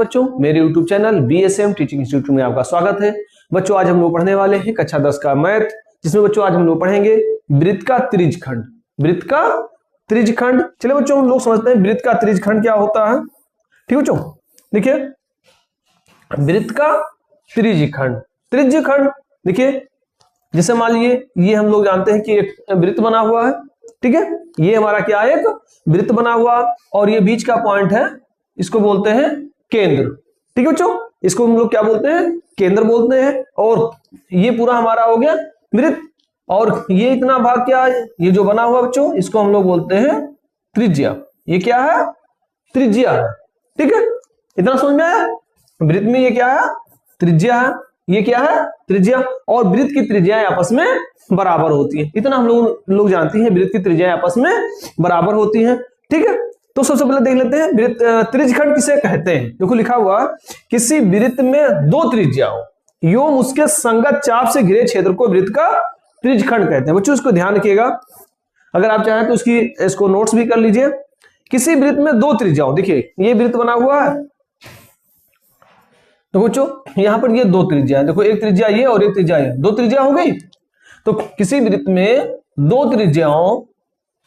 बच्चों, मेरे YouTube channel BSM teaching institute में आपका स्वागत है। बच्चों आज हम लोग पढ़ने वाले हैं कक्षा 10 का मैथ, जिसमें बच्चों आज हम लोग पढ़ेंगे वृत्त का त्रिज्यखंड। वृत्त का त्रिज्यखंड, चलिए बच्चों हम लोग समझते हैं वृत्त का त्रिज्यखंड क्या होता है। ठीक बच्चों, देखिए वृत्त का त्रिज्यखंड। त्रिज्यखंड देखिए, जैसे मान लीजिए ये हम लोग जानते हैं कि एक वृत्त बना हुआ है। ठीक है, ये हमारा क्या है, एक वृत्त बना हुआ और ये बीच का पॉइंट है, इसको बोलते हैं केंद्र। ठीक है बच्चों, इसको हम लोग क्या बोलते हैं, केंद्र बोलते हैं। और ये पूरा हमारा हो गया वृत्त, और ये इतना भाग क्या है, ये जो बना हुआ बच्चों, इसको हम लोग बोलते हैं त्रिज्या। ये क्या है, त्रिज्या है। ठीक है, इतना समझ में आया। वृत्त में ये क्या है, त्रिज्या है। ये क्या है, त्रिज्या। और वृत्त की त्रिज्याएं आपस में बराबर होती है, इतना हम लोग जानते हैं, वृत्त की त्रिज्याएं आपस में बराबर होती हैं। ठीक है, तो सबसे पहले देख लेते हैं वृत्त त्रिज्यखंड किसे कहते हैं। देखो लिखा हुआ, किसी वृत्त में दो त्रिज्याओं एवं उसके संगत चाप से घिरे क्षेत्र को वृत्त का त्रिज्यखंड कहते हैं। बच्चों इसको ध्यान रखिएगा, अगर आप चाहें तो इसको नोट्स भी कर लीजिए। किसी वृत्त में दो त्रिज्याओं, देखिए ये वृत्त बना हुआ है, तो बच्चों यहां पर ये दो त्रिज्या है। देखो एक त्रिज्या ये और एक त्रिज्या ये, दो त्रिज्या हो गई। तो किसी वृत्त में दो त्रिज्याओं,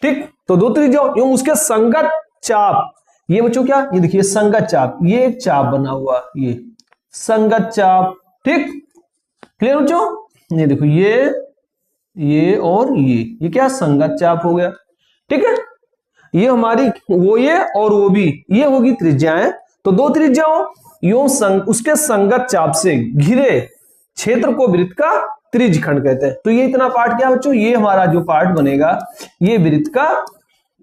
ठीक, तो दो त्रिज्याओं एवं उसके संगत चाप, ये बच्चों क्या, ये देखिए संगत चाप, ये एक चाप बना हुआ, ये संगत चाप। ठीक, क्लियर बच्चों, ये देखो ये और ये क्या संगत चाप हो गया। ठीक है, ये हमारी वो ये और वो भी, ये होगी त्रिज्याएं। तो दो त्रिज्याओं एवं उसके संगत चाप से घिरे क्षेत्र को वृत्त का त्रिज्यखंड कहते हैं। तो ये इतना पार्ट क्या बच्चों, ये हमारा जो पार्ट बनेगा ये वृत्त का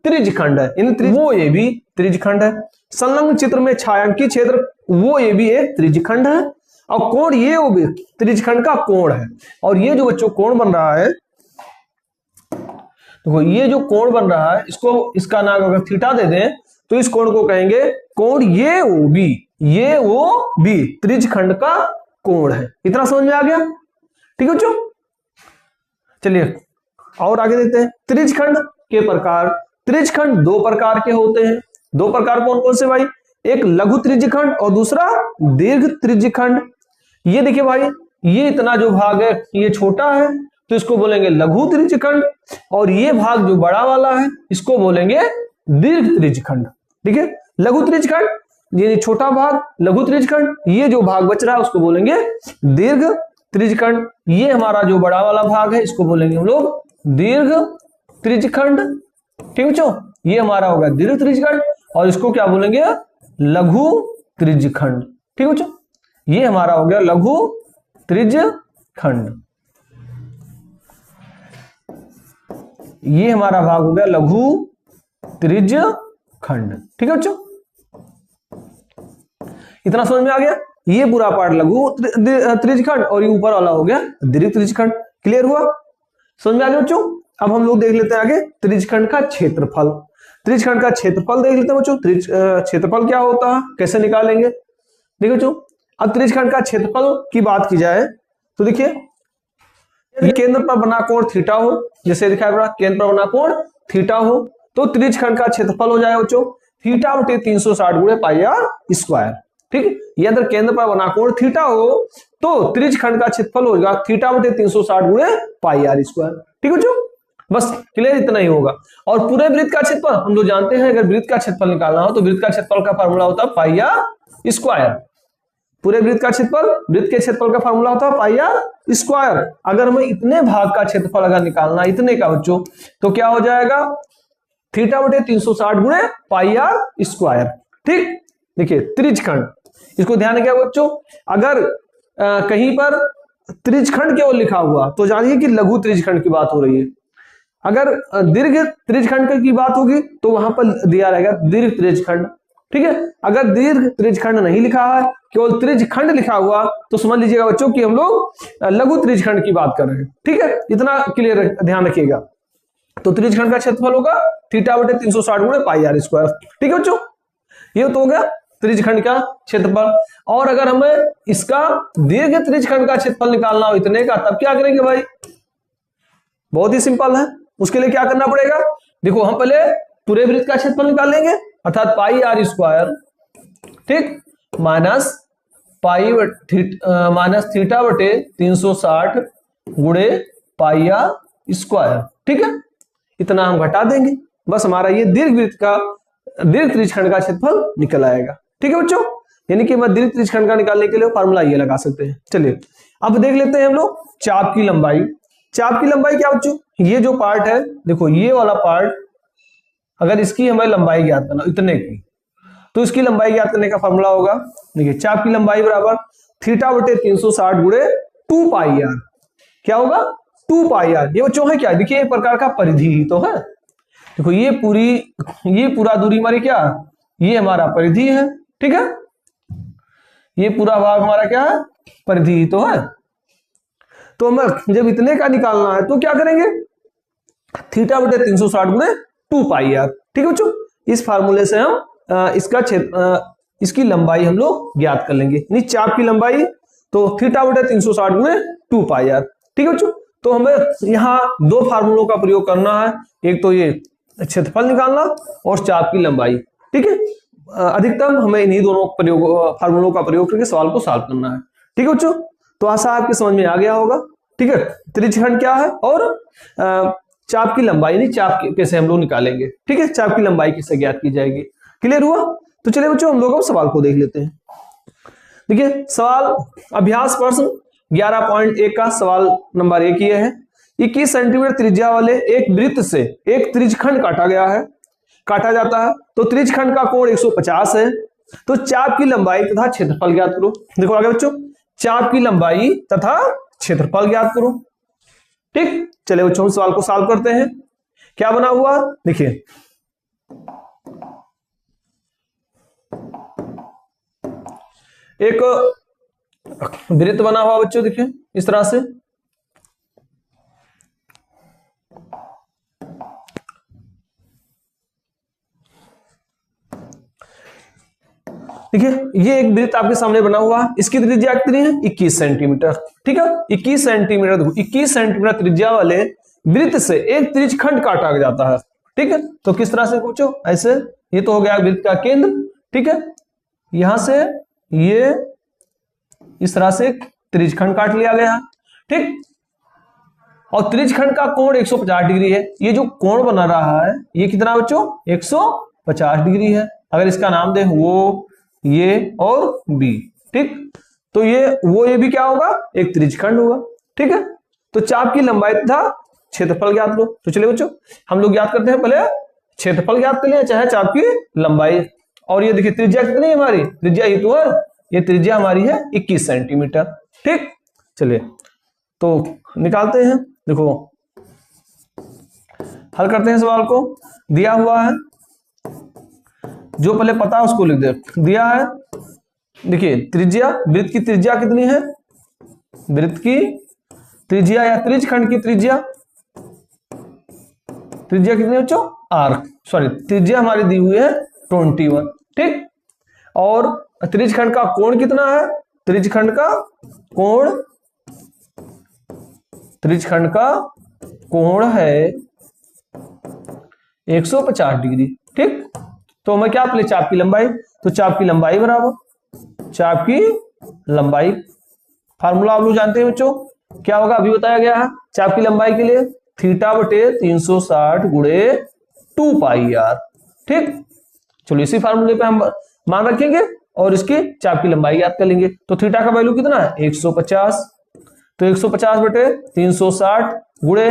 त्रिज्यखंड है। वो ये भी त्रिज्यखंड है। संलग्न चित्र में छायांकित क्षेत्र वो ये भी एक त्रिज्यखंड है। और कोण ये वो भी त्रिज्यखंड का कोण है। और ये जो बच्चों कोण बन रहा है, देखो ये जो कोण बन रहा है, इसका नाम अगर थीटा दे दें तो इस कोण को कहेंगे कोण ये वो भी, ये वो भी त्रिज्यखंड का कोण है। इतना समझ में आ गया। ठीक है बच्चों, चलिए और आगे देखते हैं त्रिज्यखंड के प्रकार। त्रिज्यखंड दो प्रकार के होते हैं। दो प्रकार कौन कौन से भाई, एक लघु त्रिज्यखंड और दूसरा दीर्घ त्रिज्यखंड। ये देखिए भाई, ये इतना जो भाग है ये छोटा है तो इसको बोलेंगे लघु त्रिज्यखंड, और ये भाग जो बड़ा वाला है इसको बोलेंगे दीर्घ त्रिज्यखंड। ठीक है, लघु त्रिज्यखंड ये छोटा भाग लघु त्रिज्यखंड, ये जो भाग बच रहा है उसको बोलेंगे दीर्घ त्रिज्यखंड। ये हमारा जो बड़ा वाला भाग है इसको बोलेंगे हम लोग दीर्घ त्रिज्यखंड। ठीक बच्चों, ये हमारा होगा दीर्घ त्रिज्यखंड, और इसको क्या बोलेंगे, लघु त्रिज्यखंड। ठीक बच्चों, ये हमारा हो गया लघु त्रिज्यखंड, ये हमारा भाग हो गया लघु त्रिज्यखंड। ठीक है बच्चों, इतना समझ में आ गया। ये पूरा पार्ट लघु त्रिज्यखंड और ये ऊपर वाला हो गया दीर्घ त्रिज्यखंड। क्लियर हुआ, समझ में आ गया बच्चों। अब हम लोग देख लेते हैं आगे त्रिज्यखंड का क्षेत्रफल। त्रिज्यखंड का क्षेत्रफल देख लेते हैं बच्चों। क्षेत्रफल क्या होता है, कैसे निकालेंगे, देखो बच्चों। अब त्रिज्यखंड का क्षेत्रफल की बात की जाए तो देखिए, केंद्र पर बना कोण थीटा हो, जैसे दिखाया गया केंद्र पर बना कोण थीटा हो, तो त्रिज्यखंड का क्षेत्रफल हो जाएगा बच्चों थीटा बटे 360 गुणे पाई आर स्क्वायर। ठीक है, ये अगर केंद्र पर बना कोण थीटा हो तो त्रिज्यखंड का क्षेत्रफल होगा थीटा बटे 360 गुणे पाई आर स्क्वायर। ठीक है बच्चों, बस क्लियर, इतना ही होगा। और पूरे वृत्त का क्षेत्रफल हम लोग जानते हैं, अगर वृत्त का क्षेत्रफल निकालना हो तो वृत्त का क्षेत्रफल का फार्मूला होता है पाई आर स्क्वायर। पूरे वृत्त का क्षेत्रफल, वृत्त के क्षेत्रफल का फार्मूला होता है पाई आर स्क्वायर। अगर हमें इतने भाग का क्षेत्रफल अगर निकालना इतने का बच्चों, तो क्या हो जाएगा थीटा बटे 360 गुणे पाई आर स्क्वायर। ठीक, देखिए त्रिज्यखंड, इसको ध्यान रखिए बच्चों। अगर कहीं पर त्रिज्यखंड केवल लिखा हुआ तो जानिए कि लघु त्रिज्यखंड की बात हो रही है। अगर दीर्घ त्रिज्यखंड की बात होगी तो वहां पर दिया रहेगा दीर्घ त्रिज्यखंड। ठीक है, अगर दीर्घ त्रिज्यखंड नहीं लिखा है, केवल त्रिज्यखंड लिखा हुआ, तो समझ लीजिएगा बच्चों कि हम लोग लघु त्रिज्यखंड की बात कर रहे हैं। ठीक है, इतना क्लियर ध्यान रखिएगा। तो त्रिज्यखंड का क्षेत्रफल होगा थीटा बटे 360 गुणे पाई आर स्क्वायर। ठीक है बच्चों, ये तो हो गया त्रिज्यखंड का क्षेत्रफल। और अगर हमें इसका दीर्घ त्रिज्यखंड का क्षेत्रफल निकालना हो इतने का, तब क्या करेंगे भाई, बहुत ही सिंपल है। उसके लिए क्या करना पड़ेगा, देखो हम पहले पूरे वृत्त का क्षेत्रफल निकाल लेंगे, अर्थात पाई आर स्क्वायर। ठीक, माइनस थीटा बटे 360 गुणे पाई आर स्क्वायर। ठीक है, इतना हम घटा देंगे, बस हमारा ये दीर्घ त्रिज्यखंड का क्षेत्रफल निकल आएगा। ठीक है बच्चों, यानी कि मैं दीर्घ त्रिज्यखंड का निकालने के लिए फार्मूला ये लगा सकते हैं। चलिए अब देख लेते हैं हम लोग चाप की लंबाई। चाप की लंबाई क्या बच्चों, ये जो पार्ट है देखो, ये वाला पार्ट अगर इसकी हमें लंबाई ज्ञात करना इतने की, तो इसकी लंबाई ज्ञात करने का फॉर्मूला होगा, देखिए चाप की लंबाई बराबर थीटा बटे 360 गुणे 2 पाई आर। क्या होगा, 2 पाई आर। ये बच्चों है क्या, देखिए एक प्रकार का परिधि ही तो है। देखो ये पूरा दूरी हमारी क्या, ये हमारा परिधि है। ठीक है, ये पूरा भाग हमारा क्या है, परिधि ही तो है। तो हमें जब इतने का निकालना है तो क्या करेंगे, थीटा बटे 360 गुणे 2 पाई आर। ठीक है बच्चों, इस फार्मूले से हम इसकी लंबाई हम लोग ज्ञात कर लेंगे, यानी चाप की लंबाई तो थीटा बटे 360 गुणे 2 पाई आर। ठीक है बच्चों, तो हमें यहाँ दो फार्मूलों का प्रयोग करना है, एक तो ये क्षेत्रफल निकालना और चाप की लंबाई। ठीक है, अधिकतम हमें इन्हीं दोनों फार्मूलों का प्रयोग करके सवाल को सॉल्व करना है। ठीक है बच्चों, तो आशा आपके समझ में आ गया होगा। ठीक है, त्रिज्यखंड क्या है और चाप की लंबाई, नहीं चाप कैसे हम लोग निकालेंगे। ठीक है, चाप की लंबाई कैसे ज्ञात की जाएगी, क्लियर हुआ। तो चलिए बच्चों हम लोग अब सवाल को देख लेते हैं। देखिए सवाल अभ्यास प्रश्न 11.1 का सवाल नंबर 1 ये है, 21 सेंटीमीटर त्रिज्या वाले एक वृत्त से एक त्रिज्यखंड काटा जाता है, तो त्रिज्यखंड का कोण 150 है, तो चाप की लंबाई तथा क्षेत्रफल ज्ञात करो। देखो आगे बच्चों, चाप की लंबाई तथा क्षेत्रफल ज्ञात करो। ठीक, चलिए बच्चों हम सवाल को सॉल्व करते हैं। क्या बना हुआ, देखिए एक वृत्त बना हुआ बच्चों, देखिए इस तरह से। देखिए ये एक वृत्त आपके सामने बना हुआ है, इसकी त्रिज्या कितनी है, 21 सेंटीमीटर। ठीक है, 21 सेंटीमीटर, देखो 21 सेंटीमीटर त्रिज्या वाले वृत्त से एक त्रिज्यखंड काटा जाता है। ठीक है, तो किस तरह से बच्चों, ऐसे ये तो हो गया वृत्त का केंद्र। ठीक है, यहां से ये इस तरह से त्रिज्यखंड काट लिया गया। ठीक, और त्रिज्यखंड का कोण 150 डिग्री है। ये जो कोण बना रहा है ये कितना बच्चों, 150 डिग्री है। अगर इसका नाम दे वो, ये और बी। ठीक, तो ये भी क्या होगा, एक त्रिज्यखंड होगा। ठीक है, तो चाप की लंबाई तथा क्षेत्रफल ज्ञात लो। तो चलिए बच्चों हम लोग ज्ञात करते हैं, पहले क्षेत्रफल ज्ञात कर लिया, चाहे चाप की लंबाई। और ये देखिए त्रिज्या कितनी है हमारी, त्रिज्या ही तो है, ये त्रिज्या हमारी है 21 सेंटीमीटर। ठीक, चलिए तो निकालते हैं। देखो हल करते हैं सवाल को, दिया हुआ है, जो पहले पता है उसको लिख दे। दिया है, देखिए त्रिज्या, वृत्त की त्रिज्या कितनी है, वृत्त की त्रिज्या या त्रिज्यखंड की त्रिज्या कितनी है बच्चों, आर, सॉरी त्रिज्या हमारी दी हुई है 21। ठीक, और त्रिज्यखंड का कोण कितना है, त्रिज्यखंड का कोण है 150 डिग्री। ठीक, तो हमें क्या पहले चाप की लंबाई, तो चाप की लंबाई बराबर चाप की लंबाई, फार्मूला आप लोग जानते हैं बच्चों, क्या होगा अभी बताया गया है। चाप की लंबाई के लिए थीटा बटे 360 गुणे 2 पाई आर। ठीक, चलो इसी फार्मूले पे हम मान रखेंगे और इसकी चाप की लंबाई याद कर लेंगे। तो थीटा का वैल्यू कितना है, 150, तो 150 बटे 360 गुणे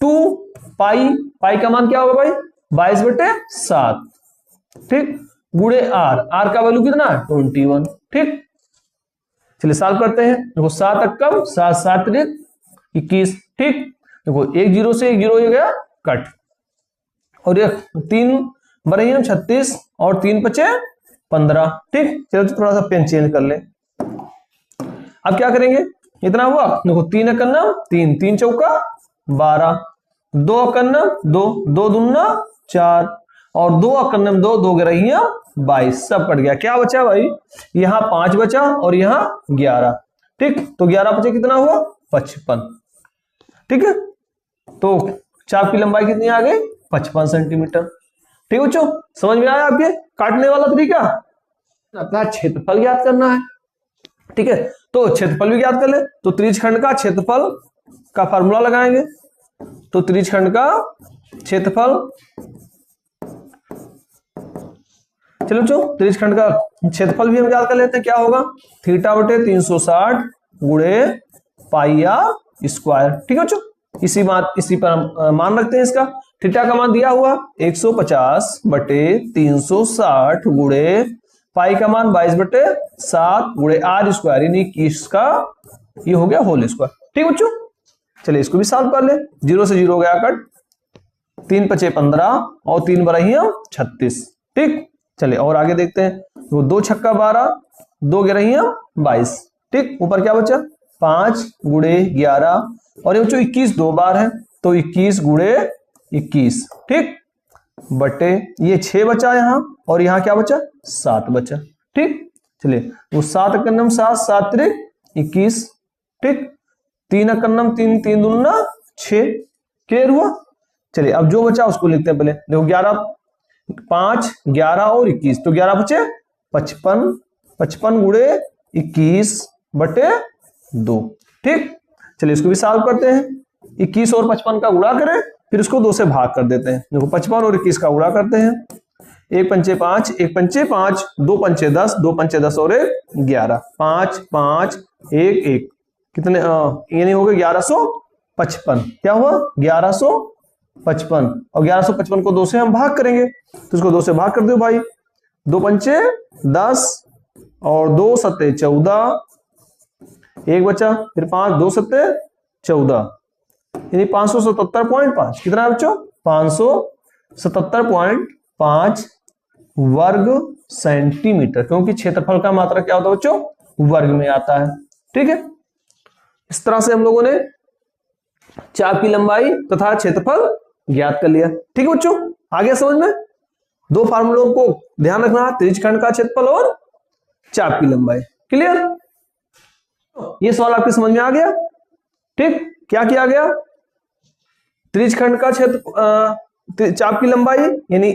2 पाई का मान क्या होगा भाई, 22 बटे 7। ठीक, गुणे आर का वैल्यू कितना है 21। ठीक, चलिए सॉल्व करते हैं। देखो 7 अक्कम 7 7 21। ठीक, देखो एक जीरो से एक जीरो हो गया कट, और ये 3 बने 36 और 3 बचे 15। ठीक, चलो थोड़ा सा पेन चेंज कर ले। अब क्या करेंगे, इतना हुआ, देखो 3 अकन्ना 3, 3 चौका 12, 2 अकन्ना 2, 2 दूना 4, और 2 अकन्नम 2, 2 गिरहिया 22, सब कट गया। क्या बचा भाई, यहाँ 5 बचा और यहाँ 11। ठीक, तो 11 बचे कितना हुआ 55। ठीक है, तो चाप की लंबाई कितनी आ गई 55 सेंटीमीटर। ठीक बच्चों, समझ में आया आपके काटने वाला तरीका। अपना क्षेत्रफल ज्ञात करना है। ठीक है, तो क्षेत्रफल भी ज्ञात कर ले। तो त्रिज्यखंड का क्षेत्रफल का फार्मूला लगाएंगे। तो त्रिज्यखंड का क्षेत्रफल, चलो जो त्रिज्यखंड का क्षेत्रफल भी हम ज्ञात कर लेते हैं। क्या होगा? थीटा बटे 360 गुणे पाई आर स्क्वायर। ठीक है बच्चों, इसी पर हम मान रखते हैं इसका। थीटा का मान दिया हुआ 150 बटे 360 गुणे पाई का मान 22 बटे 7 गुणे आर स्क्वायर, यानी 21 का ये हो गया होल स्क्वायर। ठीक बच्चों, चलिए इसको भी सॉल्व कर ले। 0 से 0 गया कट, 3 पचे 15 और 3 बरहिया 36। ठीक, चलिए और आगे देखते हैं। वो 2 छक्का 12, 2 गिरहिया 22। ठीक, ऊपर क्या बचा? 5 गुणे 11 और ये बच्चों 21 दो बार है, तो 21 गुणे 21। ठीक, बटे ये 6 बचा यहाँ, और यहाँ क्या बचा? 7 बचा। ठीक, चलिए वो 7 एकन्नम 7, 7 त्रिक 21। ठीक, 3 एकन्नम 3, 3 दूना 6। क्लियर हुआ? चलिए अब जो बचा उसको लिखते हैं। पहले देखो 11, 5, 11 और 21, तो 11 बचे 55, 55 गुणे 21 बटे 2। ठीक, चलिए इसको भी सॉल्व करते हैं। 21 और 55 का गुणा करें, फिर इसको 2 से भाग कर देते हैं। देखो 55 और 21 का गुणा करते हैं। 1 पंचे 5, 1 पंचे 5, 2 पंचे 10, 2 पंचे 10 और 1 11, 5 5 1 1, कितने ये नहीं हो गए 1155। क्या हुआ? 1155, और 1155 को 2 से हम भाग करेंगे, तो इसको 2 से भाग कर दो भाई। 2 पंचे 10 और 2 सत्ते 14, 1 बचा, फिर 5, 2 सत्ते 14, यानी 577.5। कितना है बच्चों? 577.5 वर्ग सेंटीमीटर, क्योंकि क्षेत्रफल का मात्रा क्या होता है बच्चों? वर्ग में आता है। ठीक है, इस तरह से हम लोगों ने चाप की लंबाई तथा क्षेत्रफल ज्ञात कर लिया। ठीक है बच्चों, आ गया समझ में? 2 फार्मूलों को ध्यान रखना, त्रिज्यखंड का क्षेत्रफल और चाप की लंबाई। क्लियर? ये सवाल आपके समझ में आ गया? ठीक, क्या किया गया? त्रिज्यखंड का क्षेत्र चाप की लंबाई यानी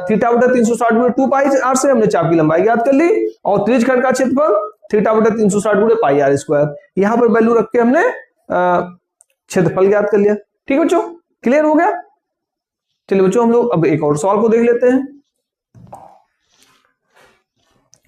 थीटा बटे 360 गुणे 2 पाई आर से हमने चाप की लंबाई ज्ञात कर ली, और त्रिज्यखंड का क्षेत्रफल थीटा बटे 360 गुणे पाई आर स्क्वायर, यहां पर वैल्यू रख के हमने क्षेत्रफल ज्ञात कर लिया। ठीक है बच्चों, क्लियर हो गया? चलिए बच्चों हम लोग अब एक और सवाल को देख लेते हैं।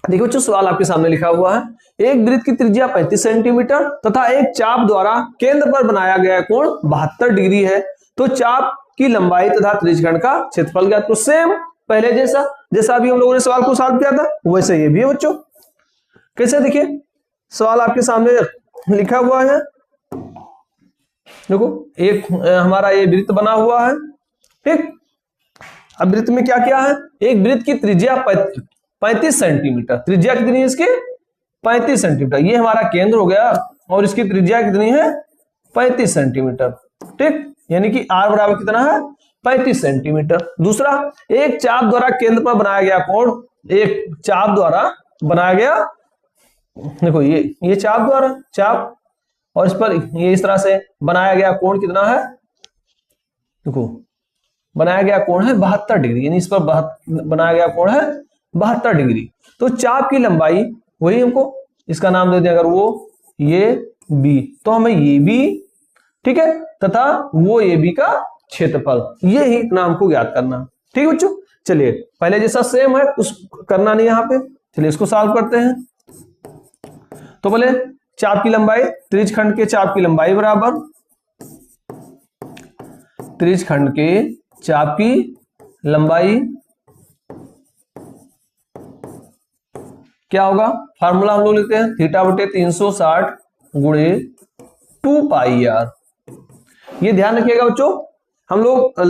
देखिए बच्चों, सवाल आपके सामने लिखा हुआ है। एक वृत्त की त्रिज्या 35 सेंटीमीटर तथा एक चाप द्वारा केंद्र पर बनाया गया कोण 72 डिग्री है, तो चाप की लंबाई तथा त्रिज्यखंड का क्षेत्रफल ज्ञात। तो सेम पहले जैसा अभी हम लोगों ने सवाल को सॉल्व किया था, वैसे ये भी है बच्चों। कैसे? देखिए सवाल आपके सामने लिखा हुआ है। देखो एक हमारा ये वृत्त बना हुआ है। ठीक, अब वृत्त में क्या क्या है? एक वृत्त की त्रिज्या 35 सेंटीमीटर, त्रिज्या कितनी है इसकी? 35 सेंटीमीटर। ये हमारा केंद्र हो गया, और इसकी त्रिज्या कितनी है? 35 सेंटीमीटर। ठीक, यानी कि r बराबर कितना है? 35 सेंटीमीटर। दूसरा, एक चाप द्वारा केंद्र पर बनाया गया कोण, एक चाप द्वारा बनाया गया, देखो ये चाप द्वारा चाप, और इस पर ये इस तरह से बनाया गया कोण कितना है? देखो बनाया गया कोण है 72 डिग्री, यानी इस पर बनाया गया कोण है 72 डिग्री। तो चाप की लंबाई वही हमको इसका नाम दे दें, अगर वो ये बी, तो हमें ये बी, ठीक है, तथा वो ये बी का क्षेत्रफल, ये ही नाम को ज्ञात करना। ठीक है बच्चों, चलिए पहले जैसा सेम है उस करना नहीं यहाँ पे। चलिए इसको सॉल्व करते हैं। तो पहले चाप की लंबाई, त्रिज्यखंड के चाप की लंबाई बराबर त्रिज्यखंड के चाप की लंबाई क्या होगा? फार्मूला हम लोग लिखते हैं थीटा बटे 360 गुणे 2 पाई आर। ये ध्यान रखिएगा बच्चों, हम लोग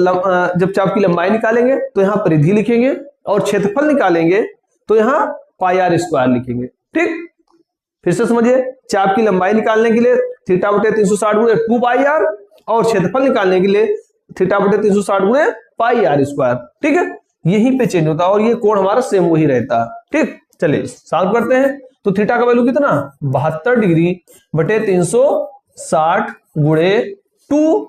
जब चाप की लंबाई निकालेंगे तो यहाँ परिधि लिखेंगे, और क्षेत्रफल निकालेंगे तो यहाँ पाई आर स्क्वायर लिखेंगे। ठीक, फिर से समझिए, चाप की लंबाई निकालने के लिए थीटा बटे 360 गुणे 2 पाई आर, और क्षेत्रफल निकालने के लिए थीटा बटे 360 गुणे पाई आर स्क्वायर। ठीक है, यहीं पे चेंज होता है, और ये कोण हमारा सेम वही रहता है। ठीक, चलिए सॉल्व करते हैं। तो थीटा का वैल्यू कितना? 72 डिग्री बटे 360 गुणे 2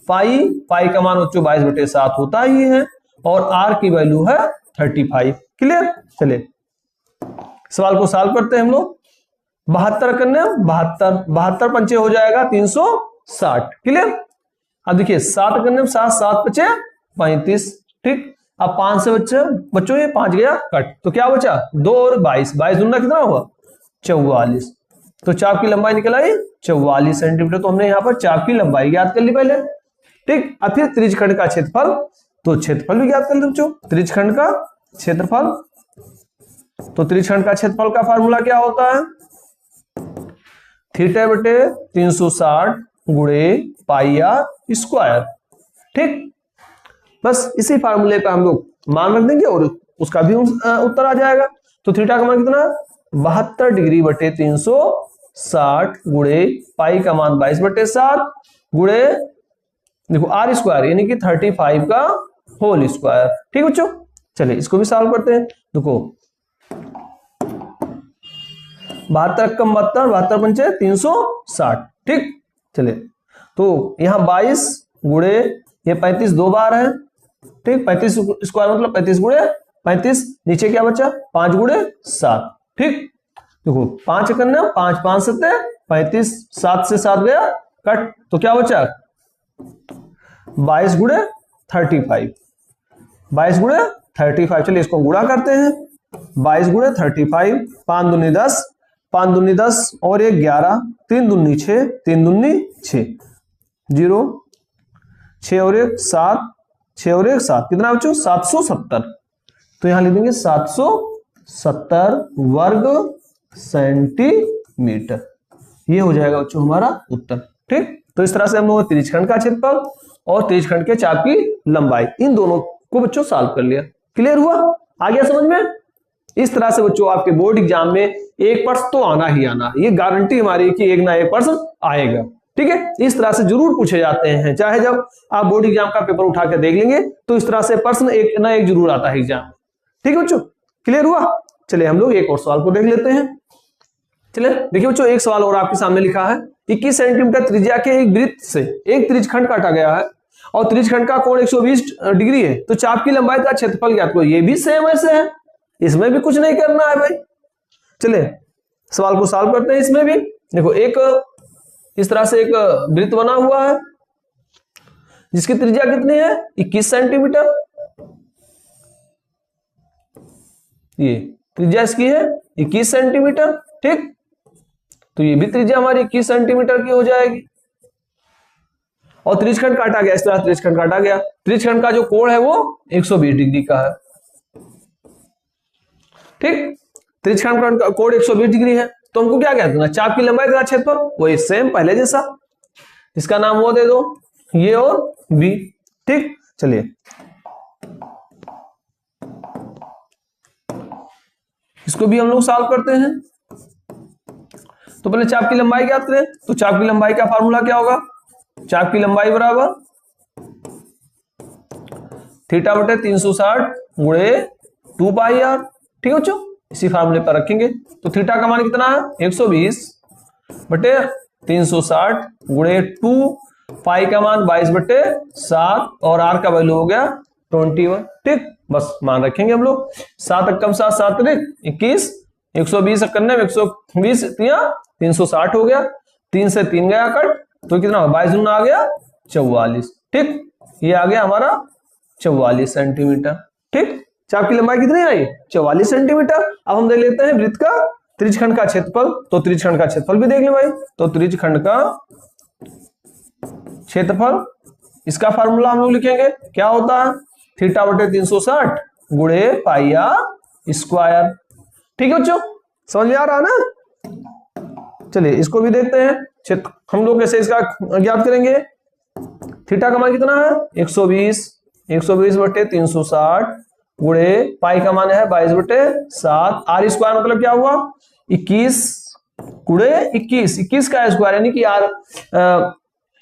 पाई, पाई का मान 22 बटे 7 होता ही है, और आर की वैल्यू है 35। क्लियर? चलिए सवाल को सॉल्व करते हैं हम लोग। 72 करने 72 पंचे हो जाएगा 360। क्लियर। अब देखिए 7 करने में 7 7 बचे 35। ठीक। अब 5 से बच्चों ये 5 गया कट, तो क्या बचा 2 और 22, 22 दूना कितना हुआ 44। तो चाप की लंबाई निकल आई 44 सेंटीमीटर। तो हमने यहाँ पर चाप की लंबाई ज्ञात कर ली पहले। ठीक। अब फिर त्रिज्यखंड का क्षेत्रफल, तो क्षेत्रफल भी ज्ञात कर ली बच्चों। त्रिज्यखंड का क्षेत्रफल, तो त्रिज्यखंड का क्षेत्रफल का फार्मूला क्या होता है, थीटा बटे 360 गुणे पाई आर स्क्वायर। ठीक। बस इसी फार्मूले का हम लोग मान रख देंगे और उसका भी उत्तर आ जाएगा। तो थीटा का मान कितना, 72 डिग्री बटे 360 गुणे पाई का मान 22 बटे 7 गुणे देखो आर स्क्वायर यानी कि 35 का होल स्क्वायर। ठीक बच्चों। चलिए इसको भी सॉल्व करते हैं। देखो 72 कम 72, 72 पंचे 360। ठीक। चलिए तो यहां 22 गुणे ये 35 दो बार है। ठीक। 35 स्क्वायर मतलब 35 गुणे 35, नीचे क्या बचा 5 गुणे 7। ठीक। देखो 5 करना 5 5 7 35, 7 से 7 गया कट, तो क्या बचा 22 गुणे 35, 22 गुणे 35। चलिए इसको गुणा करते हैं। 22 गुणे 35, 5 दूनी 10, 5 दूनी 10 और 1 11, 3 दूनी 6, 3 दूनी 6, 0 6 और 1 7, 6 और 1 7, कितना बच्चों 770। तो यहां लिख देंगे 770 वर्ग सेंटीमीटर। ये हो जाएगा बच्चों हमारा उत्तर। ठीक। तो इस तरह से हम लोग त्रिज्यखंड का क्षेत्रफल और त्रिज्यखंड के चाप की लंबाई इन दोनों को बच्चों सॉल्व कर लिया। क्लियर हुआ, आ गया समझ में। इस तरह से बच्चों आपके बोर्ड एग्जाम में एक प्रश्न तो आना ही आना, ये गारंटी हमारी कि एक ना एक प्रश्न आएगा। ठीक है। इस तरह से जरूर पूछे जाते हैं, चाहे जब आप बोर्ड एग्जाम का पेपर उठा कर देख लेंगे तो इस तरह से प्रश्न एक ना एक जरूर आता है एग्जाम। ठीक है बच्चों। क्लियर हुआ। चलिए हम लोग एक और सवाल को देख लेते हैं। चलिए देखिए बच्चों एक सवाल और आपके सामने लिखा है, 21 सेंटीमीटर त्रिज्या के एक वृत्त से एक त्रिज्यखंड काटा गया है और त्रिज्यखंड का कोण 120 डिग्री है, तो चाप की लंबाई का क्षेत्रफल ज्ञात करो। ये भी सेम ऐसे है, इसमें भी कुछ नहीं करना है भाई। चलिए सवाल को सॉल्व करते हैं। इसमें भी देखो एक इस तरह से एक वृत्त बना हुआ है जिसकी त्रिज्या कितनी है 21 सेंटीमीटर। ये त्रिज्या इसकी है 21 सेंटीमीटर। ठीक। तो ये भी त्रिज्या हमारी 21 सेंटीमीटर की हो जाएगी और त्रिज्यखंड काटा गया। इस तरह त्रिज्यखंड काटा गया। त्रिज्यखंड का जो कोण है वो 120 डिग्री का है। ठीक। त्रिज्यखंड का कोण 120 डिग्री है, तो हमको क्या कहते हैं, चाप की लंबाई तथा क्षेत्रफल वही सेम पहले जैसा, इसका नाम वो दे दो ये और बी। ठीक। चलिए इसको भी हम लोग सॉल्व करते हैं। तो पहले चाप की लंबाई ज्ञात करें। तो चाप की लंबाई का फार्मूला क्या होगा, चाप की लंबाई बराबर थीटा बटे 360 गुणे 2 पाई आर। ठीक है बच्चों, इसी फार्मूले पर रखेंगे। तो थीटा का मान कितना है 120 बटे 360 गुणे 2, पाई का मान 22 बटे 7 और आर का वैल्यू हो गया 21। ठीक। बस मान रखेंगे हम लोग। 7 अक्कम 7 7 21, 120 करने में 120 360 हो गया, 3 से 3 गया कट, तो कितना 22 गुना आ गया 44। ठीक। ये आ गया हमारा 44 सेंटीमीटर। ठीक। चाप की लंबाई कितनी आई 44 सेंटीमीटर। अब हम देख लेते हैं वृत्त का त्रिज्यखंड का क्षेत्रफल। तो त्रिज्यखंड का क्षेत्रफल भी देख ले भाई। तो त्रिज्यखंड का क्षेत्रफल, इसका फार्मूला हम लोग लिखेंगे, क्या होता है थीटा बटे 360 गुणे पाई आर स्क्वायर। ठीक है बच्चों, समझ में आ रहा ना। चलिए इसको भी देखते हैं। हम लोग कैसे इसका ज्ञात करेंगे। थीटा का मान कितना है 120 बटे 360 गुणे पाई का मान है 22 बटे 7, आर स्क्वायर मतलब क्या हुआ 21 गुणे 21 का स्क्वायर यानी कि आर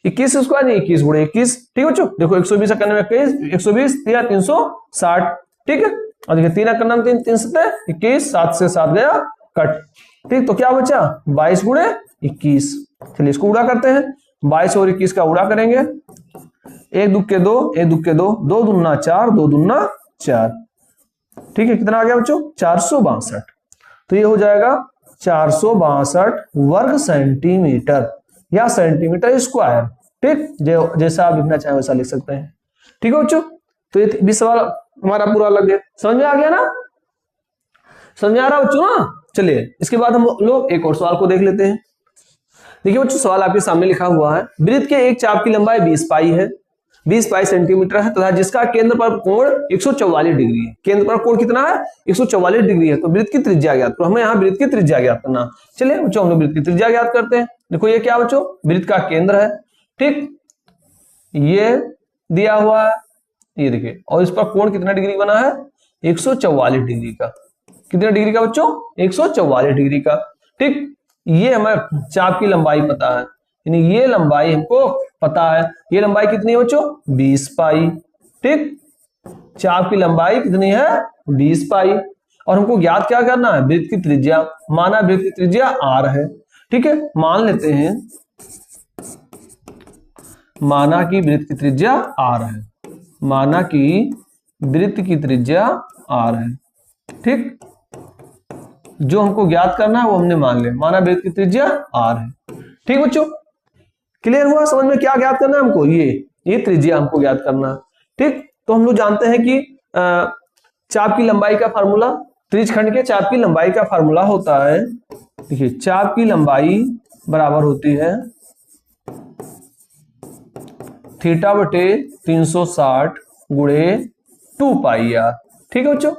21 स्क्वायर नहीं 21 गुणे 21। ठीक है बच्चों। देखो 120 करने में 120 360। ठीक है। और देखिए 3 करने में 3 7 21, 7 से 7 गया कट। ठीक। तो क्या बचा 22 गुणे 21। चलिए इसको उड़ा करते हैं। 22 और 21 का उड़ा करेंगे, 1 दुक्के 2, 1 दुक्के 2, 2 दूना 4, 2 दूना 4। ठीक है। कितना आ गया बच्चों 462। तो ये हो जाएगा 462 वर्ग सेंटीमीटर या सेंटीमीटर स्क्वायर। ठीक, जैसा आप लिखना चाहें वैसा लिख सकते हैं। ठीक है बच्चों, तो ये भी सवाल हमारा पूरा लग गया। समझ में आ गया ना? समझ में आ रहा बच्चों ना? चलिए इसके बाद हम लोग एक और सवाल को देख लेते हैं। देखिए बच्चों, सवाल आपके सामने लिखा हुआ है, वृत्त के एक चाप की लंबाई 20 पाई है, 20 पाई सेंटीमीटर है तथा जिसका केंद्र पर कोण 144 डिग्री है। केंद्र पर कोण कितना है? 144 डिग्री है। तो वृत्त की त्रिज्या ज्ञात करो। हमें यहाँ वृत्त की त्रिज्या ज्ञात करना। चलिए बच्चों, हम लोग वृत्त की त्रिज्या ज्ञात करते हैं। देखो ये क्या बच्चों, वृत्त का केंद्र है। ठीक, ये दिया हुआ है, ये देखिए, और इस पर कोण कितना डिग्री बना है? 144 डिग्री का। कितने डिग्री का बच्चों? 144 डिग्री का। ठीक, ये हमें चाप की लंबाई पता है, यानी ये लंबाई हमको पता है। ये लंबाई कितनी है बच्चों? 20 पाई। ठीक, चाप की लंबाई कितनी है? 20 पाई। और हमको ज्ञात क्या करना है? वृत्त की त्रिज्या। माना वृत्त की त्रिज्या r है। ठीक है, मान लेते हैं माना कि वृत्त की त्रिज्या r है। माना कि वृत्त की त्रिज्या r है। ठीक, जो हमको ज्ञात करना है वो हमने मान लिया। माना वृत्त की त्रिज्या r है। ठीक बच्चों, क्लियर हुआ? समझ में क्या ज्ञात करना है हमको? ये त्रिज्या हमको ज्ञात करना है। ठीक, तो हम लोग जानते हैं कि चाप की लंबाई का फार्मूला, त्रिज्यखंड के चाप की लंबाई का फार्मूला होता है, देखिए चाप की लंबाई बराबर होती है थीटा बटे 360 गुणे 2 पाई आर। ठीक है बच्चों,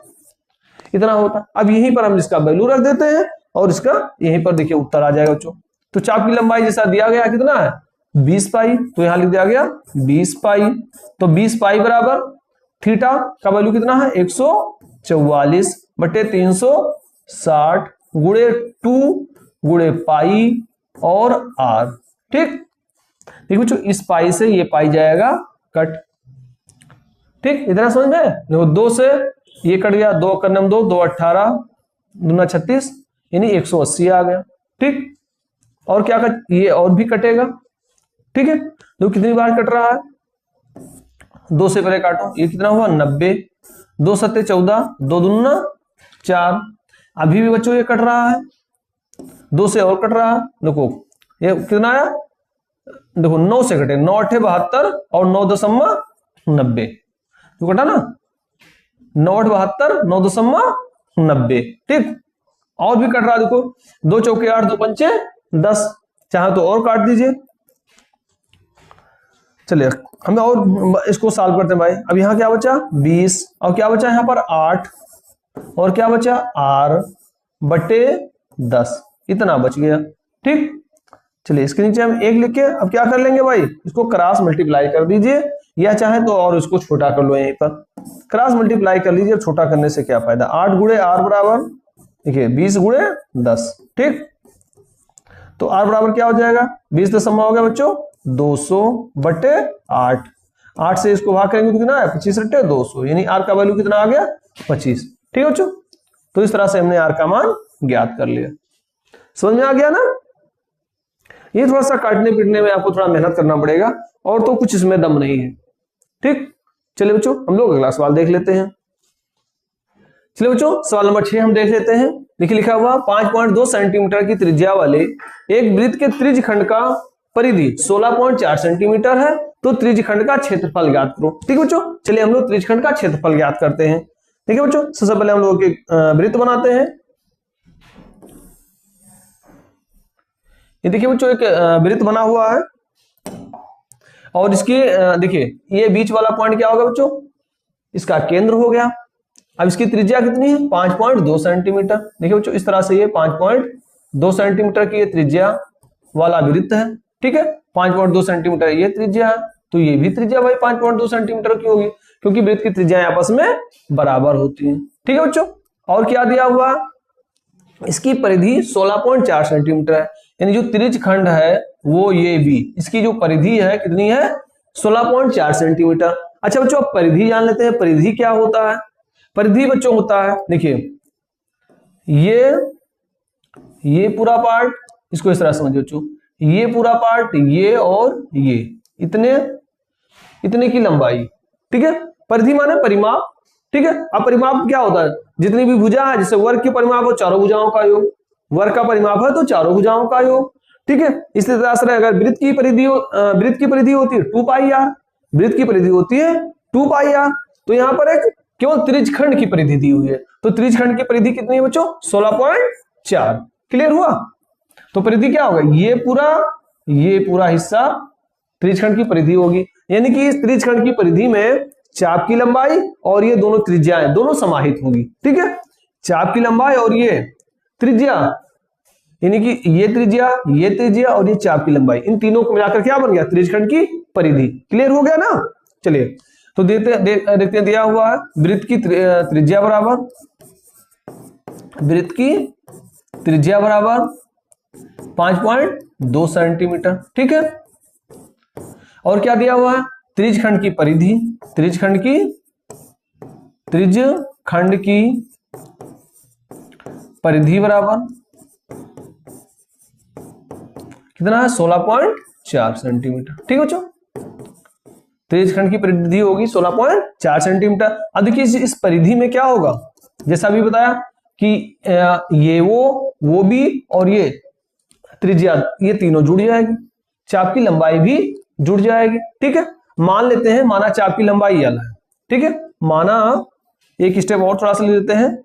इतना होता। अब यहीं पर हम इसका वैल्यू रख देते हैं और इसका यहीं पर देखिए उत्तर आ जाएगा बच्चों। तो चाप की लंबाई जैसा दिया गया कितना है? 20 पाई, तो यहां लिख दिया गया 20 पाई। तो 20 पाई बराबर थीटा का वैल्यू कितना है? 144 बटे 360 गुणे 2 गुणे पाई और आर। ठीक, देखो बच्चों, इस पाई से ये पाई जाएगा कट। ठीक, इतना समझ में? देखो 2 से ये कट गया, 2 करने में 2, 2 18 दूना 36, यानी 180 आ गया। ठीक, और क्या कट, ये और भी कटेगा। ठीक है, तो कितनी बार कट रहा है? 2 से पहले काटो, ये कितना हुआ? 90, 2 सत्ते 14, 2 दूना 4। अभी भी बच्चों ये कट रहा है, 2 से और कट रहा है। देखो ये कितना आया? देखो 9 से कटे, 9 8 72 और 9.90, तो कटा ना 9 8 72, 9.90। ठीक, और भी कट रहा है। देखो 2 चौके 8, 2 पंचे 10, चाहे तो और काट दीजिए। चलिए हमें और इसको सॉल्व करते हैं भाई। अब यहाँ क्या बचा? 20, और क्या बचा यहाँ पर? 8, और क्या बचा? r बटे 10, इतना बच गया। ठीक, चलिए इसके नीचे हम 1 लिख के अब क्या कर लेंगे भाई? इसको क्रॉस मल्टीप्लाई कर दीजिए, या चाहे तो और इसको छोटा कर लो। यहीं पर क्रॉस मल्टीप्लाई कर लीजिए, छोटा करने से क्या फायदा? 8 गुणे r बराबर देखिए 20 गुणे 10। ठीक, तो r बराबर क्या हो जाएगा? 20 दशमलव हो गया बच्चों 200 बटे 8। 8 से इसको भाग करेंगे तो कितना है? 25 रट्टे 200, यानी r का वैल्यू कितना आ गया? 25। ठीक है बच्चों, तो इस तरह से हमने r का मान ज्ञात कर लिया। समझ में आ गया ना? ये थोड़ा सा काटने पीटने में आपको थोड़ा मेहनत करना पड़ेगा, और तो कुछ इसमें दम नहीं है। ठीक, चलिए बच्चों हम लोग अगला सवाल देख लेते हैं। चलिए बच्चों, सवाल नंबर 6 हम देख लेते हैं। देखिए लिखा हुआ 5.2 सेंटीमीटर की त्रिज्या वाले एक वृत्त के त्रिज्यखंड का परिधि 16.4 सेंटीमीटर है, तो त्रिज्यखंड का क्षेत्रफल ज्ञात करो। ठीक है बच्चों, चलिए हम लोग त्रिज्यखंड का क्षेत्रफल ज्ञात करते हैं। ठीक है बच्चों, सबसे पहले हम लोग एक वृत्त बनाते हैं। ये देखिए बच्चों, एक वृत्त बना हुआ है, और इसकी देखिए ये बीच वाला पॉइंट क्या होगा बच्चों? इसका केंद्र हो गया। अब इसकी त्रिज्या कितनी है? 5.2 सेंटीमीटर। देखिए बच्चों, इस तरह से ये 5.2 सेंटीमीटर की ये त्रिज्या वाला वृत्त है। ठीक है, 5.2 सेंटीमीटर ये त्रिज्या है, तो ये भी त्रिज्या भाई 5.2 सेंटीमीटर की होगी, क्योंकि वृत्त की त्रिज्याएं आपस में बराबर होती हैं। ठीक है बच्चों, और क्या दिया हुआ? इसकी परिधि 16.4 सेंटीमीटर है, यानी जो त्रिज्यखंड है वो ये भी, इसकी जो परिधि है कितनी है? 16.4 सेंटीमीटर। अच्छा बच्चों, अब परिधि जान लेते हैं। परिधि क्या होता है? परिधि बच्चों होता है, देखिए ये पूरा पार्ट, इसको इस तरह समझिए बच्चों, ये पूरा पार्ट, ये और ये, इतने की लंबाई। ठीक है, परिधि माने परिमाप। ठीक है। अब परिमाप क्या होता है, जितनी भी भुजा है, जैसे वर्ग की परिमाप हो चारों भुजाओं का योग, वर्ग का परिमाप है तो चारों भुजाओं का योग, ठीक है। इसी तरह से अगर वृत्त की परिधि होती है 2 पाई r, वृत्त की परिधि होती है 2 पाई r, तो यहाँ पर एक केवल त्रिज्यखंड की परिधि दी हुई है, तो त्रिज्यखंड की परिधि कितनी है बच्चों 16.4। क्लियर हुआ। तो परिधि क्या होगा, ये पूरा हिस्सा त्रिज्यखंड की परिधि होगी, यानी कि इस त्रिज्यखंड की परिधि में चाप की लंबाई और ये दोनों त्रिज्याएं दोनों समाहित होंगी, ठीक है। चाप की लंबाई और ये त्रिज्या, यानी कि ये त्रिज्या और ये चाप की लंबाई, इन तीनों को मिलाकर क्या बन गया त्रिज्यखंड की परिधि। क्लियर हो गया ना। चलिए तो देखते दिया हुआ है वृत्त की त्रिज्या बराबर 5.2 सेंटीमीटर, ठीक है। और क्या दिया हुआ है, त्रिज्यखंड की परिधि बराबर कितना है 16.4 सेंटीमीटर, ठीक है बच्चों। त्रिज्यखंड की परिधि होगी 16.4 सेंटीमीटर। अब देखिए इस परिधि में क्या होगा, जैसा अभी बताया कि ये वो भी और ये त्रिज्या, ये तीनों जुड़ जाएगी, चाप की लंबाई भी जुड़ जाएगी, ठीक है। मान लेते हैं, माना चाप की लंबाई l है, ठीक है। माना एक स्टेप और थोड़ा सा ले लेते हैं,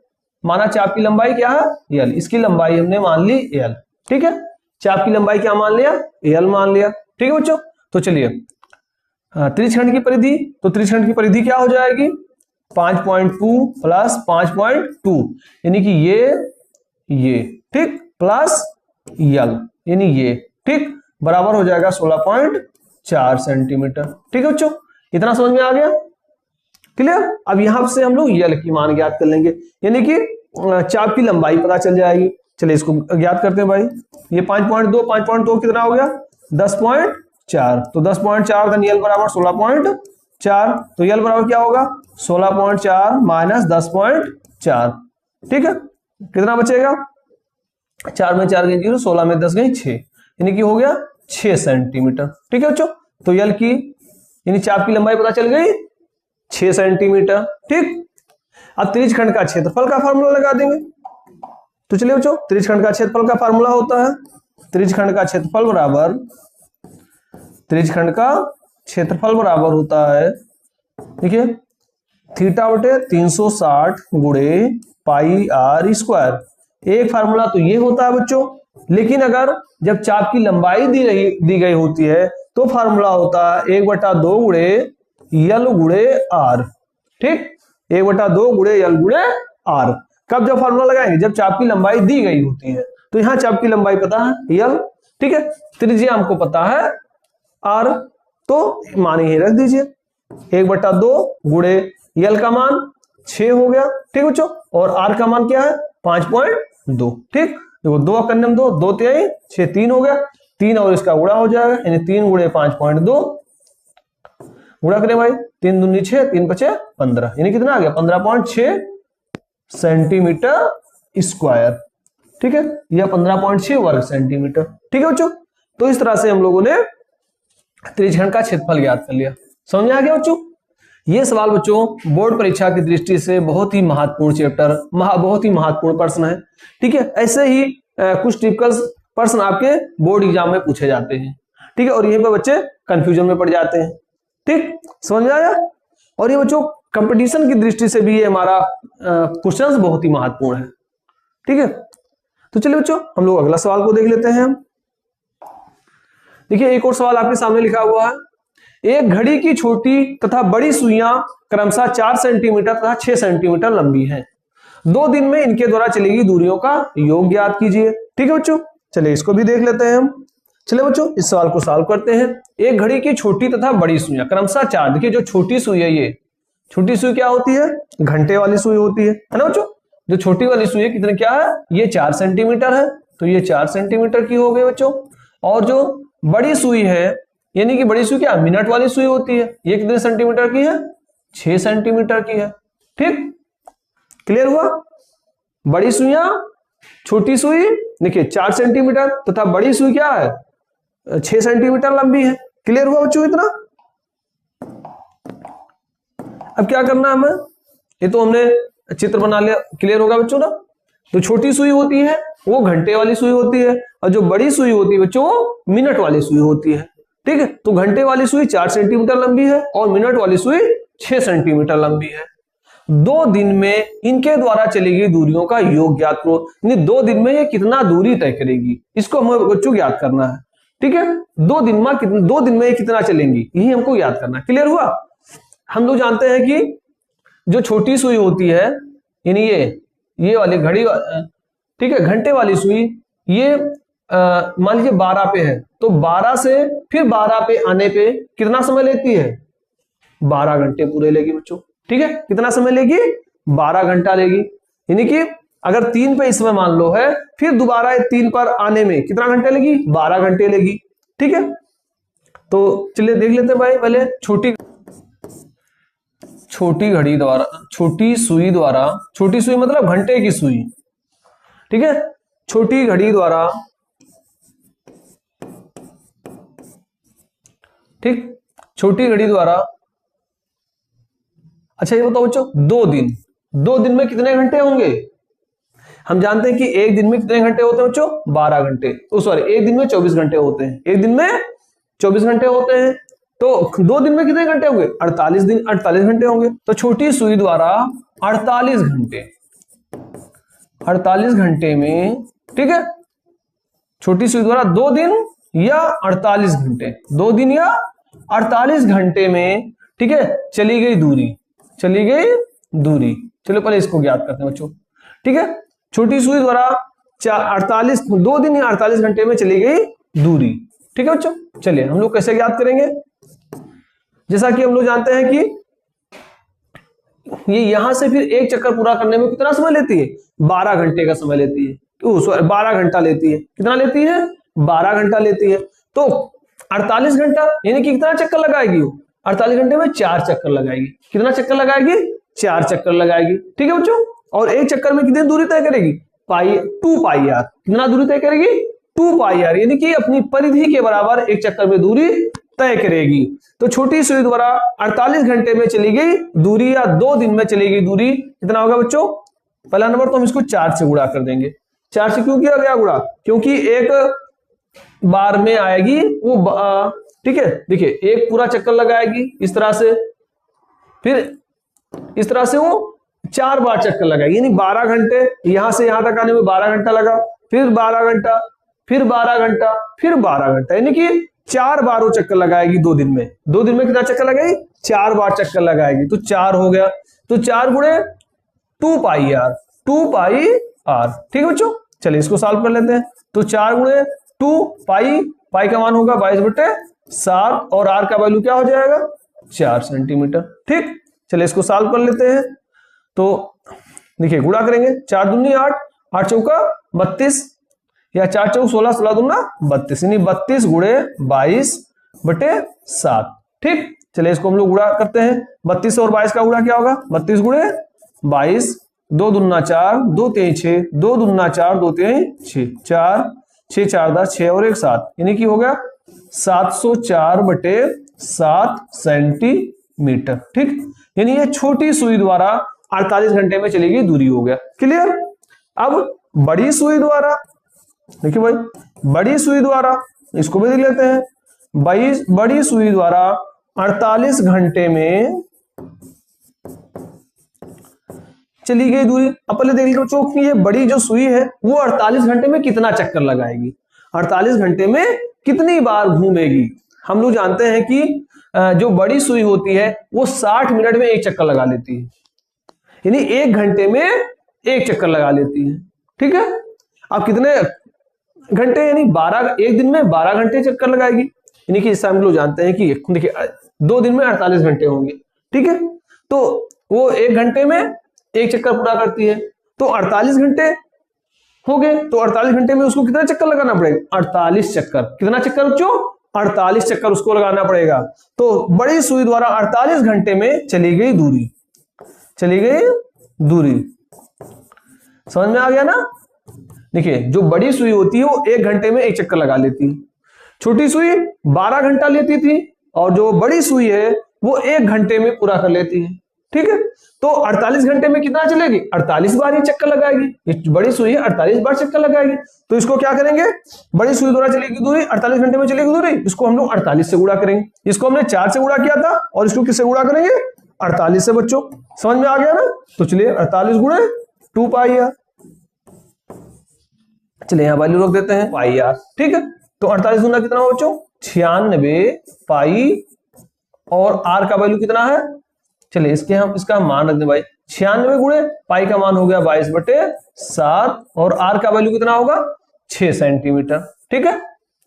माना चाप की लंबाई क्या है l, इसकी लंबाई हमने मान ली l, ठीक है। चाप की लंबाई क्या मान लिया l मान लिया, ठीक है बच्चों। तो चलिए त्रिज्यखंड की परिधि, तो त्रिज्यखंड की परिधि क्या हो जाएगी 5.2 प्लस 5.2, यानी कि ये ठीक प्लस l, यानी ये ठीक बराबर हो जाएगा 16.4 सेंटीमीटर, ठीक है बच्चों। इतना समझ में आ गया। क्लियर। अब यहां से हम लोग l की मान ज्ञात कर लेंगे, यानी कि चाप की लंबाई पता चल जाएगी। चलिए इसको ज्ञात करते हैं भाई। ये 5.2 कितना हो गया 10.4, तो 10.4 धन l बराबर 16.4, तो l बराबर क्या होगा 16.4 माइनस 10.4, ठीक है। कितना बचेगा 4 में 4 गई 0, 16 में 10 गई 6, यानी कि हो गया 6 सेंटीमीटर, ठीक है बच्चों। तो l की यानी चाप की लंबाई पता चल गई 6 सेंटीमीटर, ठीक। अब त्रिज्यखंड का क्षेत्रफल का फार्मूला लगा देंगे। तो चलिए बच्चों त्रिज्यखंड का क्षेत्रफल का फार्मूला होता है त्रिज्यखंड का क्षेत्रफल बराबर होता है, देखिए थीटा बटे 360 गुणे पाई r स्क्वायर। एक फार्मूला तो ये होता है बच्चों, लेकिन अगर जब चाप की लंबाई दी गई होती है तो फार्मूला होता है 1/2 गुणे l गुणे r, ठीक 1/2 गुणे l गुणे r। कब जब फार्मूला लगाएंगे जब चाप की लंबाई दी गई होती है, तो यहां चाप की लंबाई पता है l, ठीक है। त्रिज्या हमको पता है r, तो मान ही रख दीजिए 1/2 गुणे l का मान 6 हो गया, ठीक बच्चों, और r का मान क्या है 5.2, ठीक। देखो 2 कन्नम 2 2 तिहाई 6 3 हो गया, 3 और इसका गुणा हो जाएगा, यानी 3 गुणे 5.2 गुणा करें भाई 3 दूनी 6 3 5 15, यानी कितना आ गया 15.6 सेंटीमीटर स्क्वायर, ठीक है, या 15.6 वर्ग सेंटीमीटर, ठीक है बच्चों। तो इस तरह से हम लोगों ने त्रिज्यखंड का क्षेत्रफल ज्ञात कर लिया। समझ में आ गया बच्चों। ये सवाल बच्चों बोर्ड परीक्षा की दृष्टि से बहुत ही महत्वपूर्ण चैप्टर, बहुत ही महत्वपूर्ण प्रश्न है, ठीक है। ऐसे ही कुछ टिपिकल प्रश्न आपके बोर्ड एग्जाम में पूछे जाते हैं, ठीक है, और यहीं पे बच्चे कंफ्यूजन में पड़ जाते हैं, ठीक। समझ में आया। और ये बच्चों कंपटीशन की दृष्टि से भी ये हमारा क्वेश्चंस बहुत ही महत्वपूर्ण है, ठीक है। तो चलिए बच्चों हम लोग अगला सवाल को देख लेते हैं। देखिए एक और सवाल आपके सामने लिखा हुआ है, एक घड़ी की छोटी तथा बड़ी सुइयां क्रमशः 4 सेंटीमीटर तथा 6 सेंटीमीटर लंबी हैं। 2 दिन में इनके द्वारा चली गई दूरियों का योग ज्ञात कीजिए, ठीक है बच्चों। चलिए इसको भी देख लेते हैं हम। चलिए बच्चों इस सवाल को सॉल्व करते हैं। एक घड़ी की छोटी तथा बड़ी सुइयां क्रमशः 4, देखिए जो छोटी सुई है, ये छोटी सुई क्या होती है घंटे वाली सुई होती है ना बच्चों। जो छोटी वाली सुई है कितने क्या है, ये 4 सेंटीमीटर है, तो ये 4 सेंटीमीटर की हो गई बच्चों। और जो बड़ी सुई है, यानी कि बड़ी सुई क्या मिनट वाली सुई होती है, ये कितने सेंटीमीटर की है 6 सेंटीमीटर की है, ठीक। क्लियर हुआ। बड़ी सुइयां छोटी सुई देखिए 4 सेंटीमीटर तथा बड़ी सुई क्या है 6 सेंटीमीटर लंबी है। क्लियर हुआ बच्चों इतना। अब क्या करना है हमें, ये तो हमने चित्र बना लिया, क्लियर होगा बच्चों ना। तो छोटी सुई होती है वो घंटे वाली सुई होती है, और जो बड़ी सुई होती है बच्चों वो मिनट वाली सुई होती है। ठीक है, तो घंटे वाली सुई 4 सेंटीमीटर लंबी है और मिनट वाली सुई 6 सेंटीमीटर लंबी है। 2 दिन में इनके द्वारा चली गई दूरियों का योग ज्ञात करो। 2 दिन में ये कितना दूरी तय करेगी, इसको हमें बच्चों ज्ञात करना है। ठीक है, 2 दिन में ये कितना चलेंगी, यही हमको याद करना है। क्लियर हुआ। हम लोग जानते हैं कि जो छोटी सुई होती है, यानी ये वाली घड़ी, ठीक है, घंटे वाली सुई, ये मान लीजिए 12 पे है, तो 12 से फिर 12 पे आने पे कितना समय लेती है, 12 घंटे पूरे लेगी बच्चों। ठीक है, कितना समय लेगी, 12 घंटा लेगी। यानी कि अगर 3 पे इस समय मान लो है, फिर दोबारा 3 पर आने में कितना घंटे लेगी, 12 घंटे लेगी। ठीक है, तो चलिए देख लेते हैं भाई पहले छोटी घड़ी द्वारा, छोटी सुई द्वारा, छोटी सुई मतलब घंटे की सुई। ठीक है, छोटी घड़ी द्वारा, ठीक, छोटी घड़ी द्वारा, अच्छा ये बताओ बच्चों, 2 दिन में कितने घंटे होंगे। हम जानते हैं कि एक दिन में कितने घंटे होते हैं बच्चों, 12 घंटे, तो सॉरी एक दिन में 24 घंटे होते हैं, एक दिन में 24 घंटे होते हैं। तो 2 दिन में कितने घंटे होंगे, 48 घंटे होंगे। तो छोटी सुई द्वारा 48 घंटे में, ठीक है, छोटी सुई द्वारा 2 दिन या 48 घंटे, 2 दिन या 48 घंटे में, ठीक है, चली गई दूरी। चलो पहले इसको ज्ञात करते हैं बच्चों। ठीक है, छोटी सुई द्वारा 2 दिन या 48 घंटे में चली गई दूरी। ठीक है बच्चों, चलिए हम लोग कैसे ज्ञात करेंगे। जैसा कि हम लोग जानते हैं कि ये यहां से फिर एक चक्कर पूरा करने में कितना समय लेती है, 12 घंटे का समय लेती है, तो 12 घंटा लेती है। कितना लेती है, 12 घंटा लेती है। तो 48 घंटा यानी कि कितना चक्कर लगाएगी वो, 48 घंटे में 4 चक्कर लगाएगी। कितना चक्कर लगाएगी, 4 चक्कर लगाएगी। ठीक है बच्चों, और एक चक्कर में कितनी दूरी तय करेगी, 2 पाई आर। कितना दूरी तय करेगी, 2 पाई आर, यानी कि अपनी परिधि के बराबर एक चक्कर में दूरी तय करेगी। तो छोटी सुई द्वारा 48 घंटे में चली गई दूरी या 2 दिन में चली गई दूरी कितना होगा बच्चों। पहला नंबर तो हम इसको 4 से गुणा कर देंगे। 4 से क्यों किया गया गुणा, क्योंकि एक बार में आएगी वो, ठीक है, देखिए एक पूरा चक्कर लगाएगी इस तरह से, फिर इस तरह से वो 4 बार चक्कर लगाएगी, यानी 12 घंटे, यहां से यहां तक आने में 12 घंटा लगा, फिर 12 घंटा, फिर 12 घंटा, फिर 12 घंटा, यानी कि 4 बार वो चक्कर लगाएगी 2 दिन में। 2 दिन में कितना चक्कर लगाएगी, 4 बार चक्कर लगाएगी। तो 4 हो गया, तो 4 गुणे 2 पाई आर, 2 पाई आर। ठीक है बच्चों, चलिए इसको सॉल्व कर लेते हैं। तो 4 गुणे 2 पाई, पाई का मान होगा 22/7 और आर का वैल्यू क्या हो जाएगा, 4 सेंटीमीटर। ठीक, चलिए इसको सॉल्व कर लेते हैं। तो देखिए गुणा करेंगे, 4 दूनी 8, 8 चौका 32, या 4 चौक 16, 16 दूना 32, यानी 32 गुणे 22/7। ठीक, चलिए इसको हम लोग गुणा करते हैं। 32 और 22 का गुणा क्या होगा, 32 गुणे 22, 2 दूना 4, 2 3 6, 2 दूना 4, 2 3 6, 4 6 4 10, 6 और 1 7, यानी कि हो गया 704/7 सेंटीमीटर। ठीक, यानी ये छोटी सुई द्वारा 48 घंटे में चली गई दूरी हो गया। क्लियर। अब बड़ी सुई द्वारा, देखिए भाई, बड़ी सुई द्वारा, इसको भी देख लेते हैं। बड़ी सुई द्वारा 48 घंटे में चली गई दूरी। अब पहले देख लो बच्चों कि ये बड़ी जो सुई है वो 48 घंटे में कितना चक्कर लगाएगी, 48 घंटे में कितनी बार घूमेगी। हम लोग जानते हैं कि जो बड़ी सुई होती है वो 60 मिनट में एक चक्कर लगा लेती है, यानी 1 घंटे में एक चक्कर लगा लेती है। ठीक है, अब कितने घंटे, यानी 12, एक दिन में 12 घंटे चक्कर लगाएगी, यानी कि इससे हम लोग जानते हैं कि देखिए 2 दिन में 48 घंटे होंगे। ठीक है, तो वो 1 घंटे में एक चक्कर पूरा करती है, तो 48 घंटे हो गए। तो 48 घंटे में उसको कितना चक्कर लगाना पड़ेगा, 48 चक्कर। कितना चक्कर बच्चों, 48 चक्कर उसको लगाना पड़ेगा। तो बड़ी सुई द्वारा 48 घंटे में चली गई दूरी, समझ में आ गया ना। देखिए जो बड़ी सुई होती है वो 1 घंटे में एक चक्कर लगा लेती है, छोटी सुई 12 घंटा लेती थी, और जो बड़ी सुई है वो 1 घंटे में पूरा कर लेती है। ठीक है, तो 48 घंटे में कितना चलेगी, 48 बार ये चक्कर लगाएगी, ये बड़ी सुई है 48 बार चक्कर लगाएगी। तो इसको क्या करेंगे, बड़ी सुई द्वारा चलेगी दूरी 48 घंटे में चलेगी दूरी, इसको हम लोग 48 से गुणा करेंगे। इसको हमने 4 से गुणा किया था और इसको किससे गुणा करेंगे, 48 से। बच्चों समझ में आ गया ना, तो चलिए 48 गुणे 2 पाई आर, चलिए यहां वैल्यू रख देते हैं पाई आर। ठीक है, तो 48 गुना कितना हो बच्चों, 96 पाई, और आर का वैल्यू कितना है, चलिए इसका हम मान रख दें भाई, 96 गुणे पाई का मान हो गया 22/7 और आर का वैल्यू कितना होगा 6 सेंटीमीटर। ठीक है,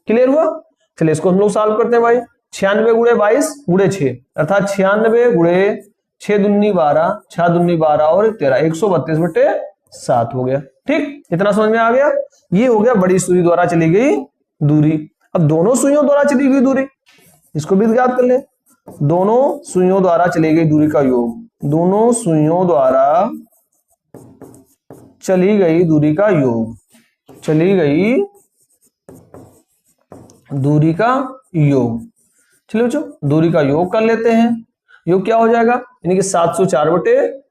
क्लियर हुआ। चलिए इसको हम लोग सॉल्व करते हैं भाई, 96 गुणे 22 गुणे 6 अर्थात 96 गुणे 6 दूनी 12, 6 दूनी 12 और 13, 132/7 हो गया। ठीक, इतना समझ में आ गया। ये हो गया बड़ी सुई द्वारा चली गई दूरी। अब दोनों सुइयों द्वारा चली गई दूरी, इसको भी ज्ञात कर ले, दोनों सुइयों द्वारा चली गई दूरी का योग, दोनों सुइयों द्वारा चली गई दूरी का योग, चली गई दूरी का योग। चलिए बच्चों दूरी का योग कर लेते हैं। योग क्या हो जाएगा, यानी कि 704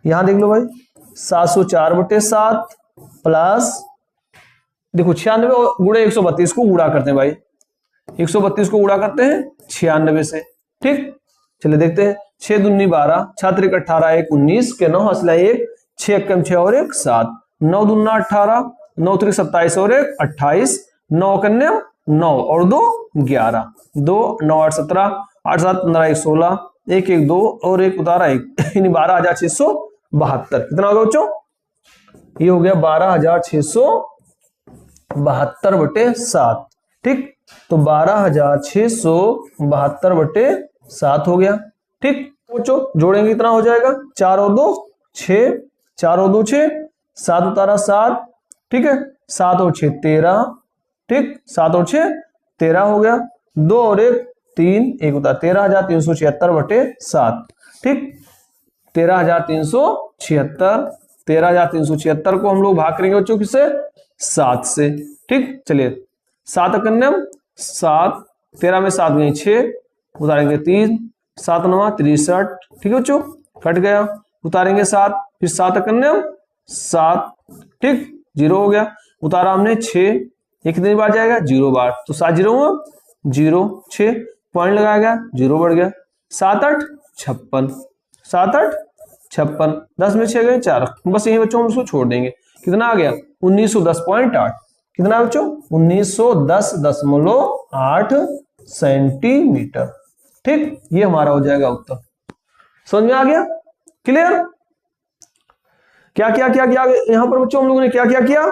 यहां देख लो भाई, 704/7 प्लस, देखो 96 गुणे 132 को गुणा करते हैं भाई, 132 को गुणा करते हैं 96 से। ठीक, चलिए देखते हैं, 6 दूनी 12, 6 त्रिक 18, 1 19 के 9 हसला 1, 6 एकम 6 और 1 7, 9 दूना 18, 9 त्रिक 27 और 1 28, 9 कन्या 9 और 2 11, 2 9 8 17, 8 7 15 1 16, 1 1 2 और 1 उतारा 1, यानी 12,672। कितना होगा बच्चों, ये हो गया 12,672/7। ठीक, तो 12,672/7 हो गया। ठीक बच्चों, जोड़ेंगे कितना हो जाएगा, 4 और 2 6, 4 और 2 6, 7 उतारा 7, ठीक है, 7 और 6 13, ठीक, 7 और 6 13 हो गया, 2 और 1 3, 1 उतारा 13,376/7। ठीक, 13,376, 13,376 को हम लोग भाग करेंगे बच्चों किससे, 7 से। ठीक, चलिए 7 कन्यम 7, 13 में 7 गई 6, उतारेंगे 3, 7 9 63। ठीक है बच्चों, कट गया, उतारेंगे 7, फिर 7 कन्यम 7, ठीक, 0 हो गया, उतारा हमने 6, ये कितनी बार जाएगा 0 बार, तो 7 0 0, 6 पॉइंट लगाया गया 0 बढ़ गया, 7 8 56, 7 8 56, 10 में 6 गए 4, बस यही बच्चों हम उसको छोड़ देंगे। कितना आ गया 1910.8, कितना बच्चों 1910.8 सेंटीमीटर। ठीक, ये हमारा हो जाएगा उत्तर। समझ में आ गया, क्लियर। क्या क्या क्या क्या यहां पर बच्चों हम लोगों ने क्या क्या किया,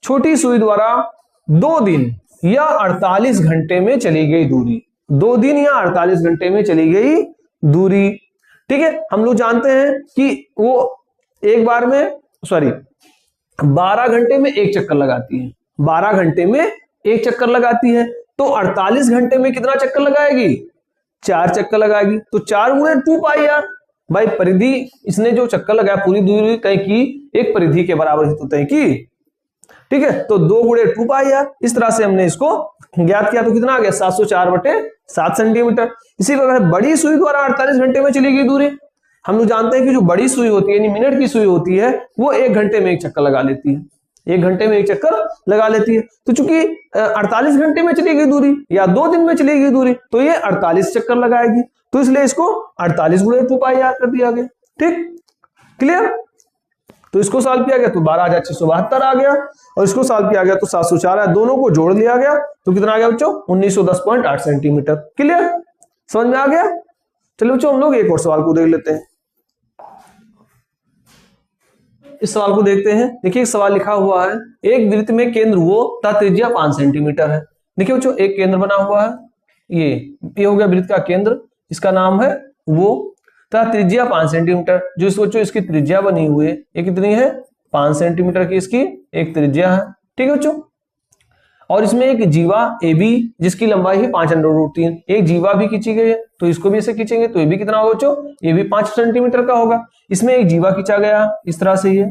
छोटी सुई द्वारा 2 दिन या 48 घंटे में चली गई दूरी, 2 दिन या 48 घंटे में चली गई दूरी। ठीक है, हम लोग जानते हैं कि वो एक बार में 12 घंटे में एक चक्कर लगाती है, 12 घंटे में एक चक्कर लगाती है, तो 48 घंटे में कितना चक्कर लगाएगी, 4 चक्कर लगाएगी। तो 4 गुणे 2 पाई आर, भाई परिधि इसने जो चक्कर लगाया पूरी दूरी तय की, एक परिधि के बराबर ही तो तय की। ठीक है, तो 2 गुणे 2 पाई आर, इस तरह से हमने इसको ज्ञात किया, तो कितना आ गया 704/7 सेंटीमीटर। इसी प्रकार बड़ी सुई द्वारा 48 घंटे में चली गई दूरी, हम लोग जानते हैं कि जो बड़ी सुई होती है यानी मिनट की सुई होती है वो 1 घंटे में एक चक्कर लगा लेती है, 1 घंटे में एक चक्कर लगा लेती है। तो चूंकि 48 घंटे में चली गई दूरी या 2 दिन में चली गई दूरी, तो ये 48 चक्कर लगाएगी, तो इसलिए इसको 48 गुणे 2 पाई आर कर दिया गया। ठीक, क्लियर। तो इसको सॉल्व किया गया तो 12,672 आ गया, और इसको सॉल्व किया गया तो 704 है, दोनों को जोड़ लिया गया तो कितना आ गया बच्चों 1910.8 सेंटीमीटर। क्लियर, समझ में आ गया। चलो बच्चों हम लोग एक और सवाल को देख लेते हैं। इस सवाल को देखते हैं। देखिए एक सवाल लिखा हुआ है, एक वृत्त में केंद्र वो तथा त्रिज्या 5 सेंटीमीटर है। देखिए बच्चों एक केंद्र बना हुआ है, ये हो गया वृत्त का केंद्र, इसका नाम है वो, तथा त्रिज्या 5 सेंटीमीटर। जो बच्चों इसकी त्रिज्या बनी हुई है ये कितनी है 5 सेंटीमीटर की इसकी एक त्रिज्या है। ठीक है बच्चों, और इसमें एक जीवा AB जिसकी लंबाई है 5√3, एक जीवा भी खींची गई है, तो इसको भी ऐसे खींचेंगे तो ये भी कितना होगा बच्चों, ये भी 5 सेंटीमीटर का होगा। इसमें एक जीवा खींचा गया इस तरह से, ये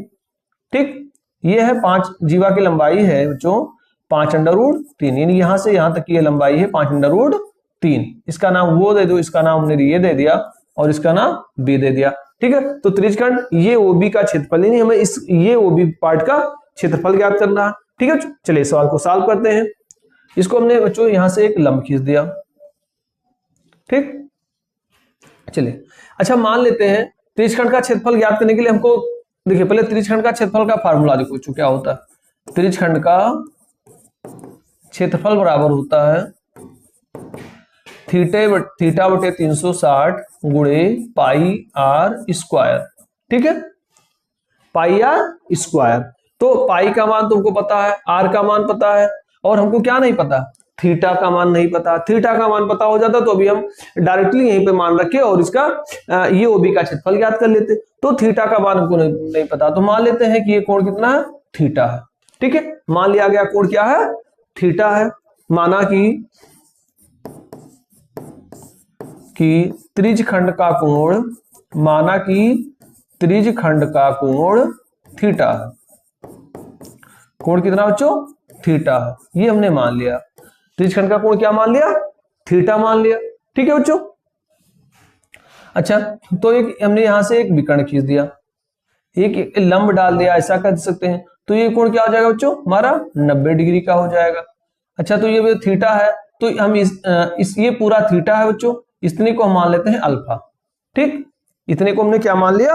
ठीक, ये है 5 जीवा की लंबाई है बच्चों 5√3, यानी यहां से यहां तक की लंबाई है 5√3। 3, इसका नाम वो दे दो, इसका नाम हमने ये दे दिया और इसका नाम बी दे दिया। ठीक है, तो त्रिज्यखंड ये ओबी का क्षेत्रफल, नहीं हमें इस ये ओबी पार्ट का क्षेत्रफल ज्ञात करना है। ठीक है, चलिए सवाल को सॉल्व करते हैं। इसको हमने बच्चों यहां से एक लंब खींच दिया। ठीक, चलिए अच्छा मान लेते हैं त्रिज्यखंड का क्षेत्रफल ज्ञात करने के लिए हमको, देखिए पहले त्रिज्यखंड का क्षेत्रफल का फार्मूला देखो क्या होता है। त्रिज्यखंड का क्षेत्रफल बराबर होता है थीटा बटे 360 गुणे पाई आर स्क्वायर। ठीक है, पाई आर स्क्वायर। तो पाई का मान तुमको पता है, आर का मान पता है, और हमको क्या नहीं पता, थीटा का मान नहीं पता। थीटा का मान पता हो जाता तो अभी हम डायरेक्टली यहीं पे मान रखे और इसका ये ओबी का क्षेत्रफल ज्ञात कर लेते। तो थीटा का मान हमको नहीं पता, तो मान लेते हैं कि ये कोण कितना है, थीटा है। ठीक है, मान लिया गया कोण क्या है, थीटा है। माना कि त्रिज्यखंड का कोण, माना कि त्रिज्यखंड का कोण थीटा है। कोण कितना बच्चों, थीटा है, ये हमने मान लिया। त्रिज्यखंड का कोण क्या मान लिया, थीटा मान लिया। ठीक है बच्चों, अच्छा तो एक हमने यहां से एक विकर्ण खींच दिया, एक लंब डाल दिया, ऐसा कर सकते हैं। तो ये कोण क्या हो जाएगा बच्चों, हमारा 90 डिग्री का हो जाएगा। अच्छा तो ये थीटा है, तो हम इस ये पूरा थीटा है बच्चों, इतने को हम मान लेते हैं अल्फा। ठीक, इतने को हमने क्या मान लिया,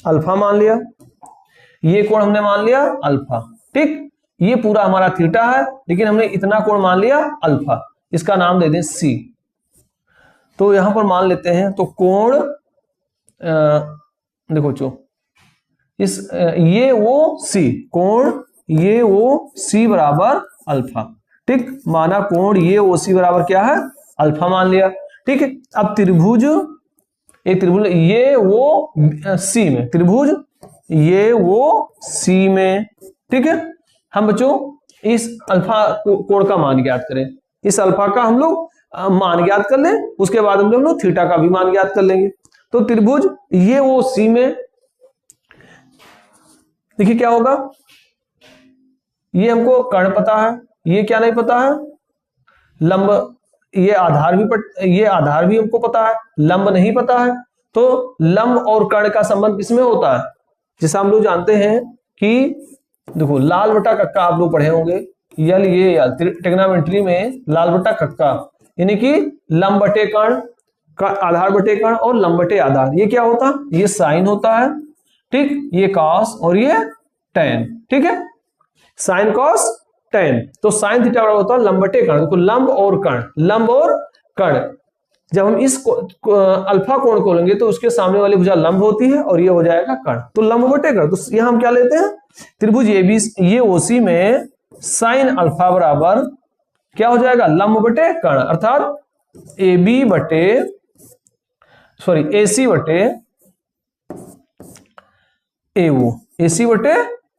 अल्फा मान लिया। ये कोण हमने मान लिया अल्फा। ठीक, ये पूरा हमारा थीटा है, लेकिन हमने इतना कोण मान लिया अल्फा, इसका नाम दे दें सी। तो यहां पर मान लेते हैं, तो कोण देखो बच्चों, इस ये वो सी, कोण ये वो सी बराबर अल्फा। ठीक, माना कोण ये ओ सी बराबर क्या है, अल्फा मान लिया। ठीक है, अब त्रिभुज, एक त्रिभुज ये वो सी में, त्रिभुज ये वो सी में। ठीक है, हम बच्चों इस अल्फा कोण का मान ज्ञात करें, इस अल्फा का हम लोग मान ज्ञात कर लें, उसके बाद हम लोग थीटा का भी मान ज्ञात कर लेंगे। तो त्रिभुज ये वो सी में, देखिए क्या होगा, ये हमको कर्ण पता है, ये क्या नहीं पता है, लंब, ये आधार भी हमको पता है, लंब नहीं पता है। तो लंब और कर्ण का संबंध किसमें होता है, जैसा हम लोग जानते हैं कि देखो लाल बटा कक्का आप लोग पढ़े होंगे, ट्रिग्नोमेट्री में लाल बटा कक्का, यानी कि लंब बटे कर्ण का आधार बटे कर्ण और लंब बटे आधार, ये क्या होता है, ये साइन होता है। ठीक, ये कॉस और ये टेन। ठीक है, साइन कॉस टेन, तो साइन थीटा बराबर होता है लंब बटे कर्ण। तो लंब और कर्ण, लंब और कर्ण, जब हम इस अल्फा कोण को लेंगे तो उसके सामने वाली भुजा लंब होती है और ये हो जाएगा कर्ण, तो लंब बटे कर्ण। तो यहां हम क्या लेते हैं, त्रिभुज ये ओसी में साइन अल्फा बराबर क्या हो जाएगा, लंब बटे कर्ण, अर्थात एबी बटे एसी बटे एओ, एसी बटे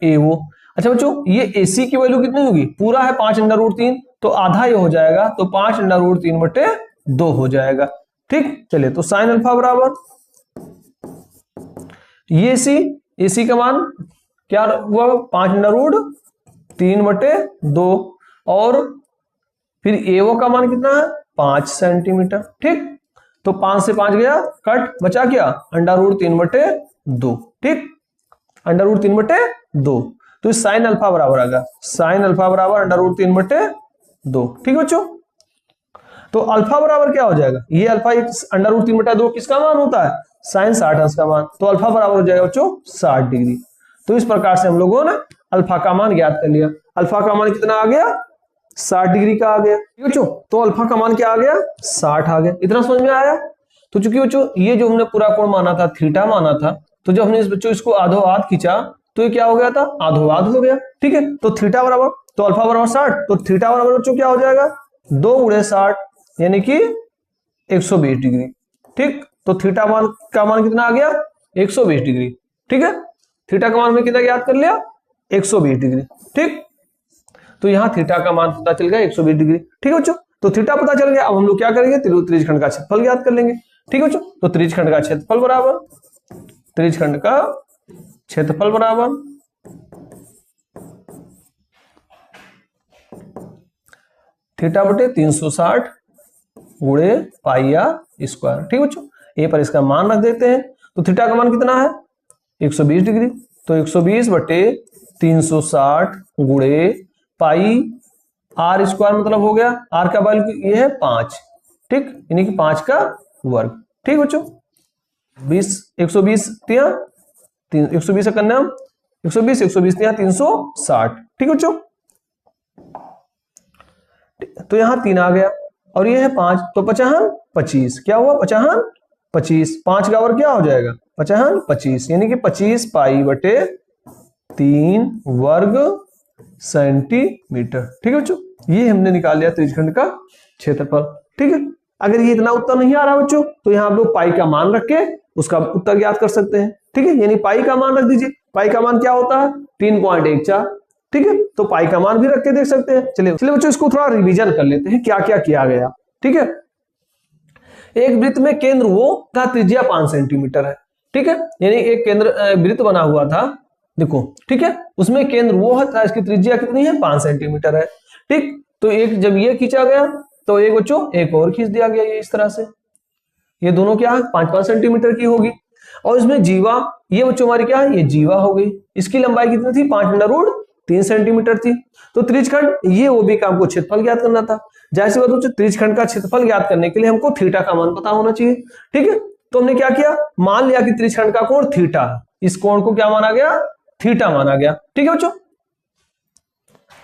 एओ। अच्छा बच्चों, ये एसी की वैल्यू कितनी होगी, पूरा है 5√3, तो आधा ये हो जाएगा, तो 5√3 बटे 2 हो जाएगा। ठीक, चलिए तो साइन अल्फा बराबर ये एसी का मान क्या हुआ, 5√3 बटे 2, और फिर एओ का मान कितना है, 5 सेंटीमीटर। ठीक, तो 5 से 5 गया कट, बचा क्या, √3 बटे 2। ठीक, √3 बटे 2, तो इस साइन अल्फा बराबर आ गया, साइन अल्फा बराबर √3 बटे 2। ठीक बच्चों, तो अल्फा बराबर क्या हो जाएगा, ये अल्फा √3 बटा 2 किसका मान होता है, साइन 60 अंश का मान, तो अल्फा बराबर हो जाएगा बच्चों 60 डिग्री। तो इस प्रकार से हम लोगों ने अल्फा का मान ज्ञात कर लिया। अल्फा का मान कितना आ गया, 60 डिग्री का आ गया। ठीक बच्चों, तो अल्फा का मान क्या आ गया, 60 आ गया। इतना समझ में आया। तो चूंकि बच्चों ये जो हमने पूरा कोण माना था, थीटा माना था, तो जब हमने इस बच्चों इसको आधोआध खींचा तो ये क्या हो गया था, आधोआध हो गया। ठीक है, तो थीटा बराबर, तो अल्फा बराबर 60, तो थीटा बराबर बच्चों क्या हो जाएगा, 2 गुणे 60 यानी कि 120 डिग्री। ठीक, तो थीटा मान का मान कितना आ गया, 120 डिग्री। ठीक है, थीटा का मान में कितना ज्ञात कर लिया, 120 डिग्री। ठीक, तो यहां थीटा का मान पता चल गया 120 डिग्री। ठीक है बच्चों, तो थीटा पता चल गया। अब हम लोग क्या करेंगे, त्रिज्यखंड का क्षेत्रफल ज्ञात कर लेंगे। ठीक है बच्चों, तो त्रिज्यखंड का क्षेत्रफल बराबर, त्रिज्यखंड का क्षेत्रफल बराबर थीटा बटे 360 गुणे पाई आर स्क्वायर। ठीक है बच्चों, ए पर इसका मान रख देते हैं। तो थीटा का मान कितना है 120 डिग्री, तो 120 बटे 360 गुणे पाई आर स्क्वायर मतलब हो गया, आर का वैल्यू ये है 5, ठीक, यानी कि 5 का वर्ग। ठीक बच्चों, 120 तिया 120 करना 120 120 तिया 360। ठीक बच्चों, तो यहां 3 आ गया और ये है 5, तो 55 25, क्या हुआ 55 25, 5 का वर्ग क्या हो जाएगा 55 25, यानी कि 25 पाई बटे 3 वर्ग सेंटीमीटर। ठीक है बच्चों, ये हमने निकाल लिया त्रिज्यखंड का क्षेत्रफल। ठीक है, अगर ये इतना उत्तर नहीं आ रहा बच्चों तो यहां आप लोग पाई का मान रख के उसका उत्तर ज्ञात कर सकते हैं। ठीक है, यानी पाई का मान रख दीजिए, पाई का मान क्या होता है 3.14। ठीक है, तो पाई का मान भी रख के देख सकते हैं। चलिए चलिए बच्चों, इसको थोड़ा रिवीजन कर लेते हैं क्या क्या किया गया। ठीक है, एक वृत्त में केंद्र वो था, त्रिज्या 5 सेंटीमीटर है। ठीक है, यानी एक केंद्र वृत्त बना हुआ था, देखो, ठीक है, उसमें केंद्र वो था, इसकी त्रिज्या कितनी है 5 सेंटीमीटर है। ठीक, तो एक जब ये खींचा गया तो एक बच्चों एक और खींच दिया गया, ये इस तरह से, ये दोनों क्या है 5-5 सेंटीमीटर की होगी। और इसमें जीवा, ये बच्चों हमारी क्या है, ये जीवा हो गई, इसकी लंबाई कितनी थी 5√3 सेंटीमीटर थी। तो त्रिज्यखंड ये वो भी काम को क्षेत्रफल ज्ञात करना था। जैसे बात बच्चों, त्रिज्यखंड का क्षेत्रफल ज्ञात करने के लिए हमको थीटा का मान पता होना चाहिए। ठीक है, तो हमने क्या किया, मान लिया कि त्रिज्यखंड का कोण थीटा, इस कोण को क्या माना गया थीटा माना गया। ठीक है बच्चों,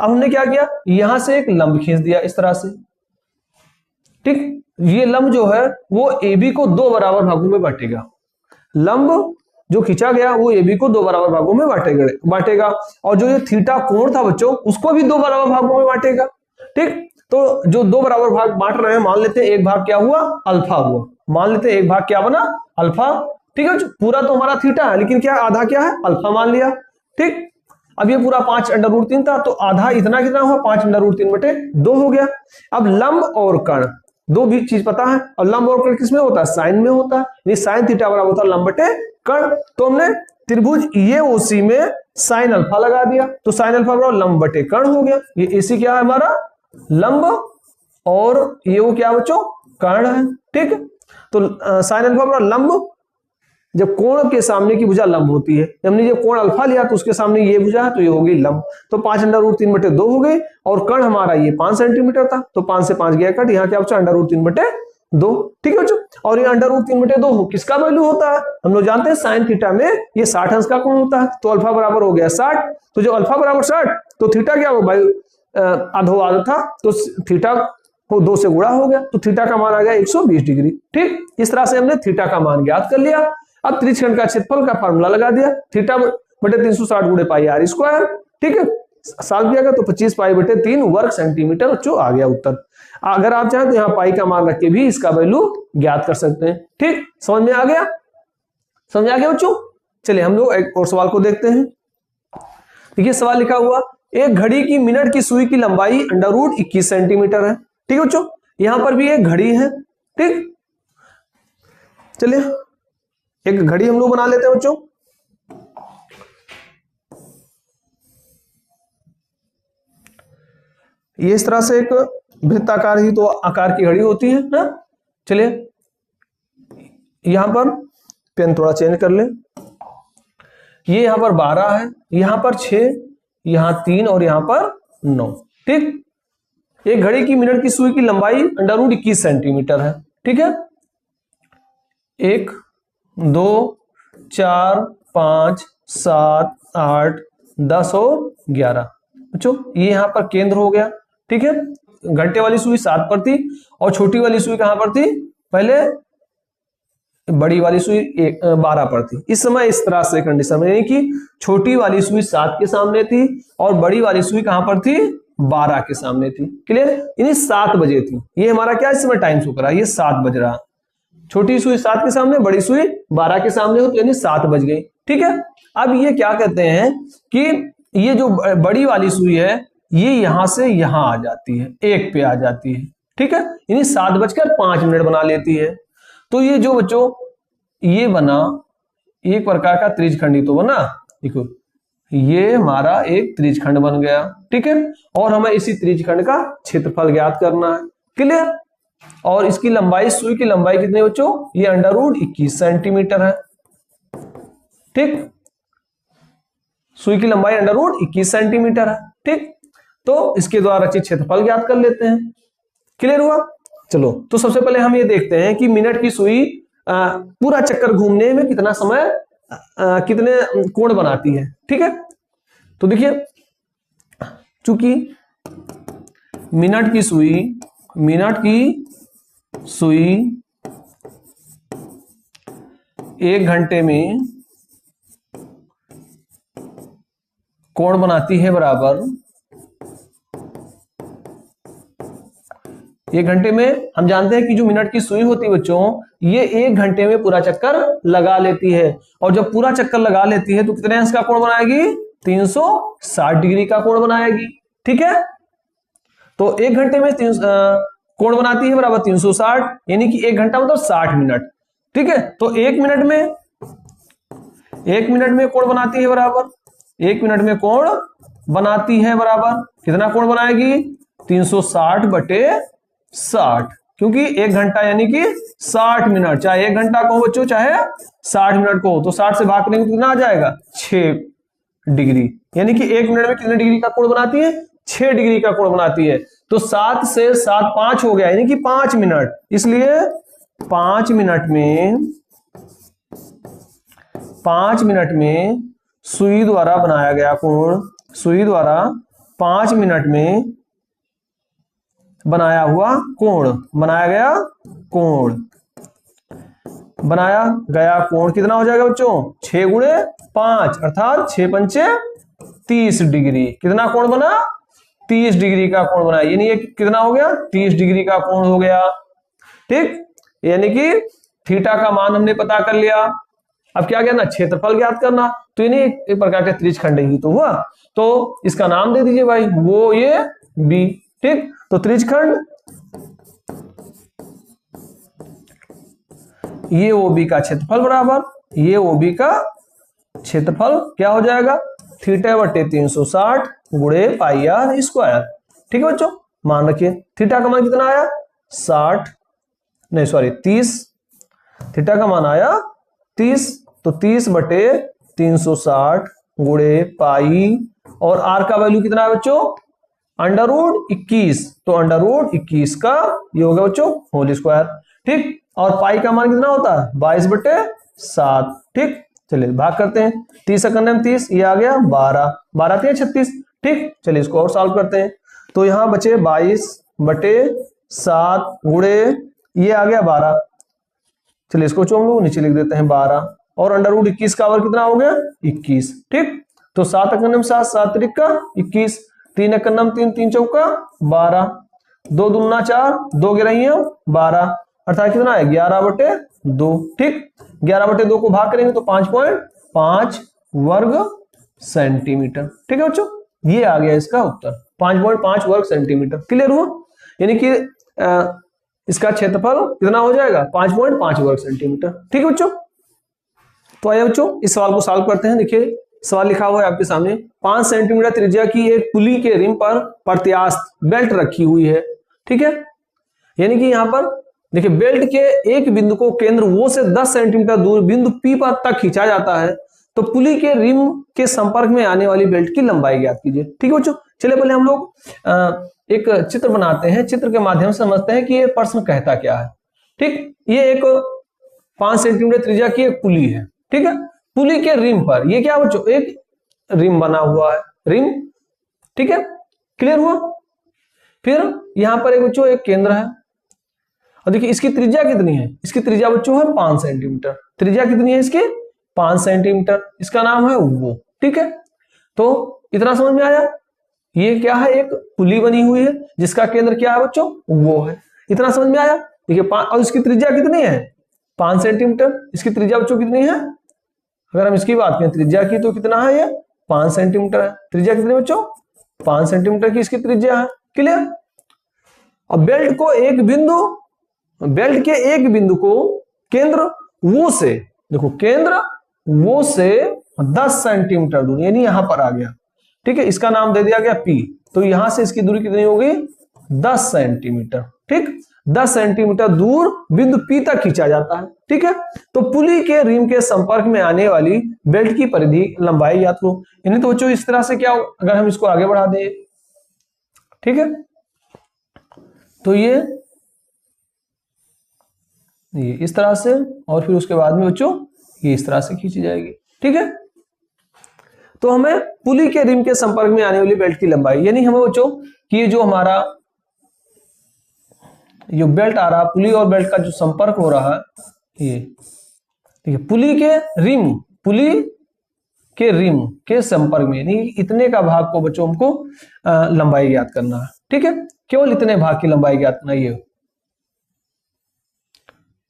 अब हमने क्या किया, यहां से एक लंब खींच दिया इस तरह से। ठीक, ये लंब जो है वो AB को 2 बराबर भागों में बांटेगा। लंब जो खींचा गया वो AB को 2 बराबर भागों में बांटेगा, और जो ये थीटा कोण था बच्चों उसको भी 2 बराबर भागों में बांटेगा। ठीक, तो जो 2 बराबर भाग बांट रहे हैं, मान लेते हैं एक भाग क्या हुआ अल्फा हुआ, मान लेते हैं एक भाग क्या बना अल्फा। ठीक है, पूरा तो हमारा थीटा है, लेकिन क्या आधा क्या है अल्फा मान लिया। ठीक, अब ये पूरा 5√3 था, तो आधा इतना कितना हुआ 5√3 बटे 2 हो गया। अब लंब और कर्ण दो भी चीज पता है, और लंब और कर्ण किसमें होता है साइन में होता है, यानी साइन थीटा बराबर होता है लंब बटे कर्ण। तो हमने त्रिभुज ये ओसी में साइन अल्फा लगा दिया, तो साइन अल्फा बराबर लंब बटे कर्ण हो गया। ये एसी क्या है हमारा लंब, और ये वो क्या बच्चों कर्ण है। ठीक, तो साइन अल्फा बराबर लंब, जब कोण के सामने की भुजा लंब होती है, हमने जब कोण अल्फा लिया तो उसके सामने ये भुजा है, तो ये हो गई लंब, तो 5√3 बटे 2 हो गई। और कर्ण हमारा ये 5 सेंटीमीटर था, तो 5 से 5 गया कट, यहाँ क्या बचा √3 बटे 2। ठीक है बच्चों, और ये √3 बटे 2 किसका वैल्यू होता है, हम लोग जानते हैं साइन थीटा में ये 60 अंश का कोण होता है, तो अल्फा बराबर हो गया 60। तो जब अल्फा बराबर 60 तो थीटा क्या हो भाई आधा था, तो थीटा को 2 से गुणा हो गया, तो थीटा का मान आ गया 120 डिग्री। ठीक, इस तरह से हमने थीटा का मान ज्ञात कर लिया। अब त्रिज्यखंड का क्षेत्रफल का फार्मूला लगा दिया, थीटा बटे 360 गुणे पाई आर स्क्वायर। ठीक है, सॉल्व किया गया तो 25 पाई बटे 3 वर्ग सेंटीमीटर जो आ गया उत्तर। अगर आप चाहें तो यहाँ पाई का मान रख के भी इसका वैल्यू ज्ञात कर सकते हैं। ठीक, समझ में आ गया, समझ में आ गया बच्चों। चलिए हम लोग एक और सवाल को देखते हैं। देखिए सवाल लिखा हुआ, एक घड़ी की मिनट की सुई की लंबाई √21 सेंटीमीटर है। ठीक है बच्चों, यहां पर भी एक घड़ी है। ठीक, चलिए एक घड़ी हम लोग बना लेते हैं बच्चों। ये इस तरह से एक वृत्ताकार ही तो आकार की घड़ी होती है ना। चलिए यहां पर पेन थोड़ा चेंज कर ले, ये यहां पर 12 है, यहां पर 6, यहां 3 और यहां पर 9। ठीक, एक घड़ी की मिनट की सुई की लंबाई √21 सेंटीमीटर है। ठीक है, 1 2 4 5 7 8 10 और 11 बच्चों, ये यहां पर केंद्र हो गया। ठीक है, घंटे वाली सुई 7 पर थी और छोटी वाली सुई कहां पर थी, पहले बड़ी वाली सुई 12 पर थी। इस समय इस तरह से कंडीशन में, यानी कि छोटी वाली सुई 7 के सामने थी और बड़ी वाली सुई कहां पर थी 12 के सामने थी। क्लियर, यानी 7 बजे थी। ये हमारा क्या इस समय टाइम शो कर रहा है, ये 7 बज रहा। छोटी सुई 7 के सामने, बड़ी सुई 12 के सामने हो, तो यानी 7 बज गई। ठीक है, अब ये क्या कहते हैं कि ये जो बड़ी वाली सुई है ये यहां से यहां आ जाती है, 1 पे आ जाती है। ठीक है, यानी 7:05 बना लेती है। तो ये जो बच्चों ये बना एक प्रकार का त्रिज्यखंड ही तो बना, देखो ये हमारा एक त्रिज्यखंड बन गया। ठीक है, और हमें इसी त्रिज्यखंड का क्षेत्रफल ज्ञात करना है। क्लियर, और इसकी लंबाई, सुई की लंबाई कितनी है बच्चों? ये √21 सेंटीमीटर है। ठीक, सुई की लंबाई √21 सेंटीमीटर है। ठीक, तो इसके द्वारा रचित क्षेत्रफल ज्ञात कर लेते हैं। क्लियर हुआ? चलो, तो सबसे पहले हम ये देखते हैं कि मिनट की सुई पूरा चक्कर घूमने में कितना समय, कितने कोण बनाती है। ठीक है, तो देखिए, चूंकि मिनट की सुई 1 घंटे में कोण बनाती है बराबर, 1 घंटे में हम जानते हैं कि जो मिनट की सुई होती है बच्चों, ये 1 घंटे में पूरा चक्कर लगा लेती है। और जब पूरा चक्कर लगा लेती है तो कितने अंश का कोण बनाएगी? 360 डिग्री का कोण बनाएगी। ठीक है, तो 1 घंटे में कोण बनाती है बराबर 360, यानी कि 1 घंटा मतलब 60 मिनट। ठीक है, तो 1 मिनट में कोण बनाती है बराबर, 1 मिनट में कोण बनाती है बराबर कितना कोण बनाएगी? 360 बटे 60, क्योंकि 1 घंटा यानी कि 60 मिनट, चाहे 1 घंटा को बच्चों चाहे 60 मिनट को, तो 60 से भाग करेंगे तो कितना आ जाएगा? 6 डिग्री, यानी कि 1 मिनट में कितने डिग्री का कोण बनाती है? 6 डिग्री का कोण बनाती है। तो 7 से 7 5 हो गया, यानी कि 5 मिनट, इसलिए 5 मिनट में सुई द्वारा बनाया गया कोण, सुई द्वारा 5 मिनट में बनाया गया कोण कितना हो जाएगा बच्चों? 6 गुणे 5 अर्थात 6 पंचे 30 डिग्री। कितना कोण बना? 30 डिग्री का कोण बना, यानी ये कितना हो गया? 30 डिग्री का कोण हो गया। ठीक, यानी कि थीटा का मान हमने पता कर लिया। अब क्या करना? क्षेत्रफल ज्ञात करना। तो यानी एक प्रकार का त्रिज्यखंड ही तो हुआ, तो इसका नाम दे दीजिए भाई, वो ये बी। ठीक, तो त्रिज्यखंड ये ओबी का क्षेत्रफल बराबर, ये ओबी का क्षेत्रफल क्या हो जाएगा? थीटा बटे 360 गुणे पाई आर स्क्वायर। ठीक है बच्चों, मान रखिए थीटा का मान कितना आया? 30। थीटा का मान आया 30, तो 30 बटे 360 गुणे पाई, और आर का वैल्यू कितना है बच्चों? √21, तो √21 का ये होगा बच्चों होल स्क्वायर। ठीक, और पाई का मान कितना होता है? 22 बटे 7। ठीक, चलिए भाग करते हैं, 30 सेकंड में 30, ये आ गया 12, 12 3 36। ठीक, चलिए इसको और सॉल्व करते हैं, तो यहां बचे 22 बटे 7 गुणे ये आ गया 12। चलिए इसको हम लोग नीचे लिख देते हैं 12, और √21 का आवर कितना हो गया? 21। ठीक, तो 7 एकम में 7, 7 त्रिक का 21, 3 एकम 3, 3 चौका 12, 2 दूना 4, 2 गिराइया 12, अर्थात कितना है? 11 बटे 2। ठीक, 11 बटे 2 को भाग करेंगे तो 5.5 वर्ग सेंटीमीटर। ठीक है बच्चों, ये आ गया इसका उत्तर, 5.5 वर्ग सेंटीमीटर। क्लियर हुआ? यानी कि इसका क्षेत्रफल कितना हो जाएगा? 5.5 वर्ग सेंटीमीटर। ठीक है बच्चों, तो आइए बच्चों इस सवाल को सॉल्व करते हैं। देखिए सवाल लिखा हुआ है आपके सामने, 5 सेंटीमीटर त्रिज्या की एक पुली के रिम पर प्रत्यास्थ बेल्ट रखी हुई है। ठीक है, यानी कि यहां पर देखिए बेल्ट के एक बिंदु को केंद्र वो से 10 सेंटीमीटर दूर बिंदु P पर तक खींचा जाता है, तो पुली के रिम के संपर्क में आने वाली बेल्ट की लंबाई ज्ञात कीजिए। ठीक है बच्चों, चलिए पहले हम लोग एक चित्र बनाते हैं, चित्र के माध्यम से समझते हैं कि ये प्रश्न कहता क्या है। ठीक, ये एक 5 सेंटीमीटर त्रिज्या की एक पुली है। ठीक है, पुली के रिम पर ये क्या बच्चों? एक रिम बना हुआ है, रिम। ठीक है, क्लियर हुआ? फिर यहां पर एक बच्चों एक केंद्र है, और देखिए इसकी त्रिज्या कितनी है? इसकी त्रिज्या बच्चों है 5 सेंटीमीटर। त्रिज्या कितनी है इसकी? 5 सेंटीमीटर। इसका नाम है वो। ठीक है, तो इतना समझ में आया? ये क्या है? एक पुली बनी हुई है जिसका केंद्र क्या है बच्चों? वो है। इतना समझ में आया? देखिए और इसकी त्रिज्या कितनी है? 5 सेंटीमीटर। इसकी त्रिज्या बच्चों कितनी है? अगर हम इसकी बात करें त्रिज्या की, तो कितना है? ये 5 सेंटीमीटर है। त्रिज्या कितनी बच्चों? 5 सेंटीमीटर की इसकी त्रिज्या है। क्लियर? अब बेल्ट के एक बिंदु को केंद्र वो से, देखो केंद्र वो से 10 सेंटीमीटर दूर, यानी यहां पर आ गया। ठीक है, इसका नाम दे दिया गया P, तो यहां से इसकी दूरी कितनी होगी? 10 सेंटीमीटर। ठीक 10 सेंटीमीटर दूर बिंदु P तक खींचा जाता है। ठीक है, तो पुली के रिम के संपर्क में आने वाली बेल्ट की परिधि लंबाई याद करो। यानी तो बच्चों इस तरह से क्या, अगर हम इसको आगे बढ़ा दें, ठीक है, तो ये इस तरह से, और फिर उसके बाद में बच्चों ये इस तरह से खींची जाएगी। ठीक है, तो हमें पुली के रिम के संपर्क में आने वाली बेल्ट की लंबाई, यानी हमें बच्चों कि ये जो हमारा जो बेल्ट आ रहा, पुली और बेल्ट का जो संपर्क हो रहा है ये, ठीक है, पुली के रिम के संपर्क में, यानी इतने का भाग को बच्चों हमको लंबाई ज्ञात करना है। ठीक है, केवल इतने भाग की लंबाई ज्ञात करना, ये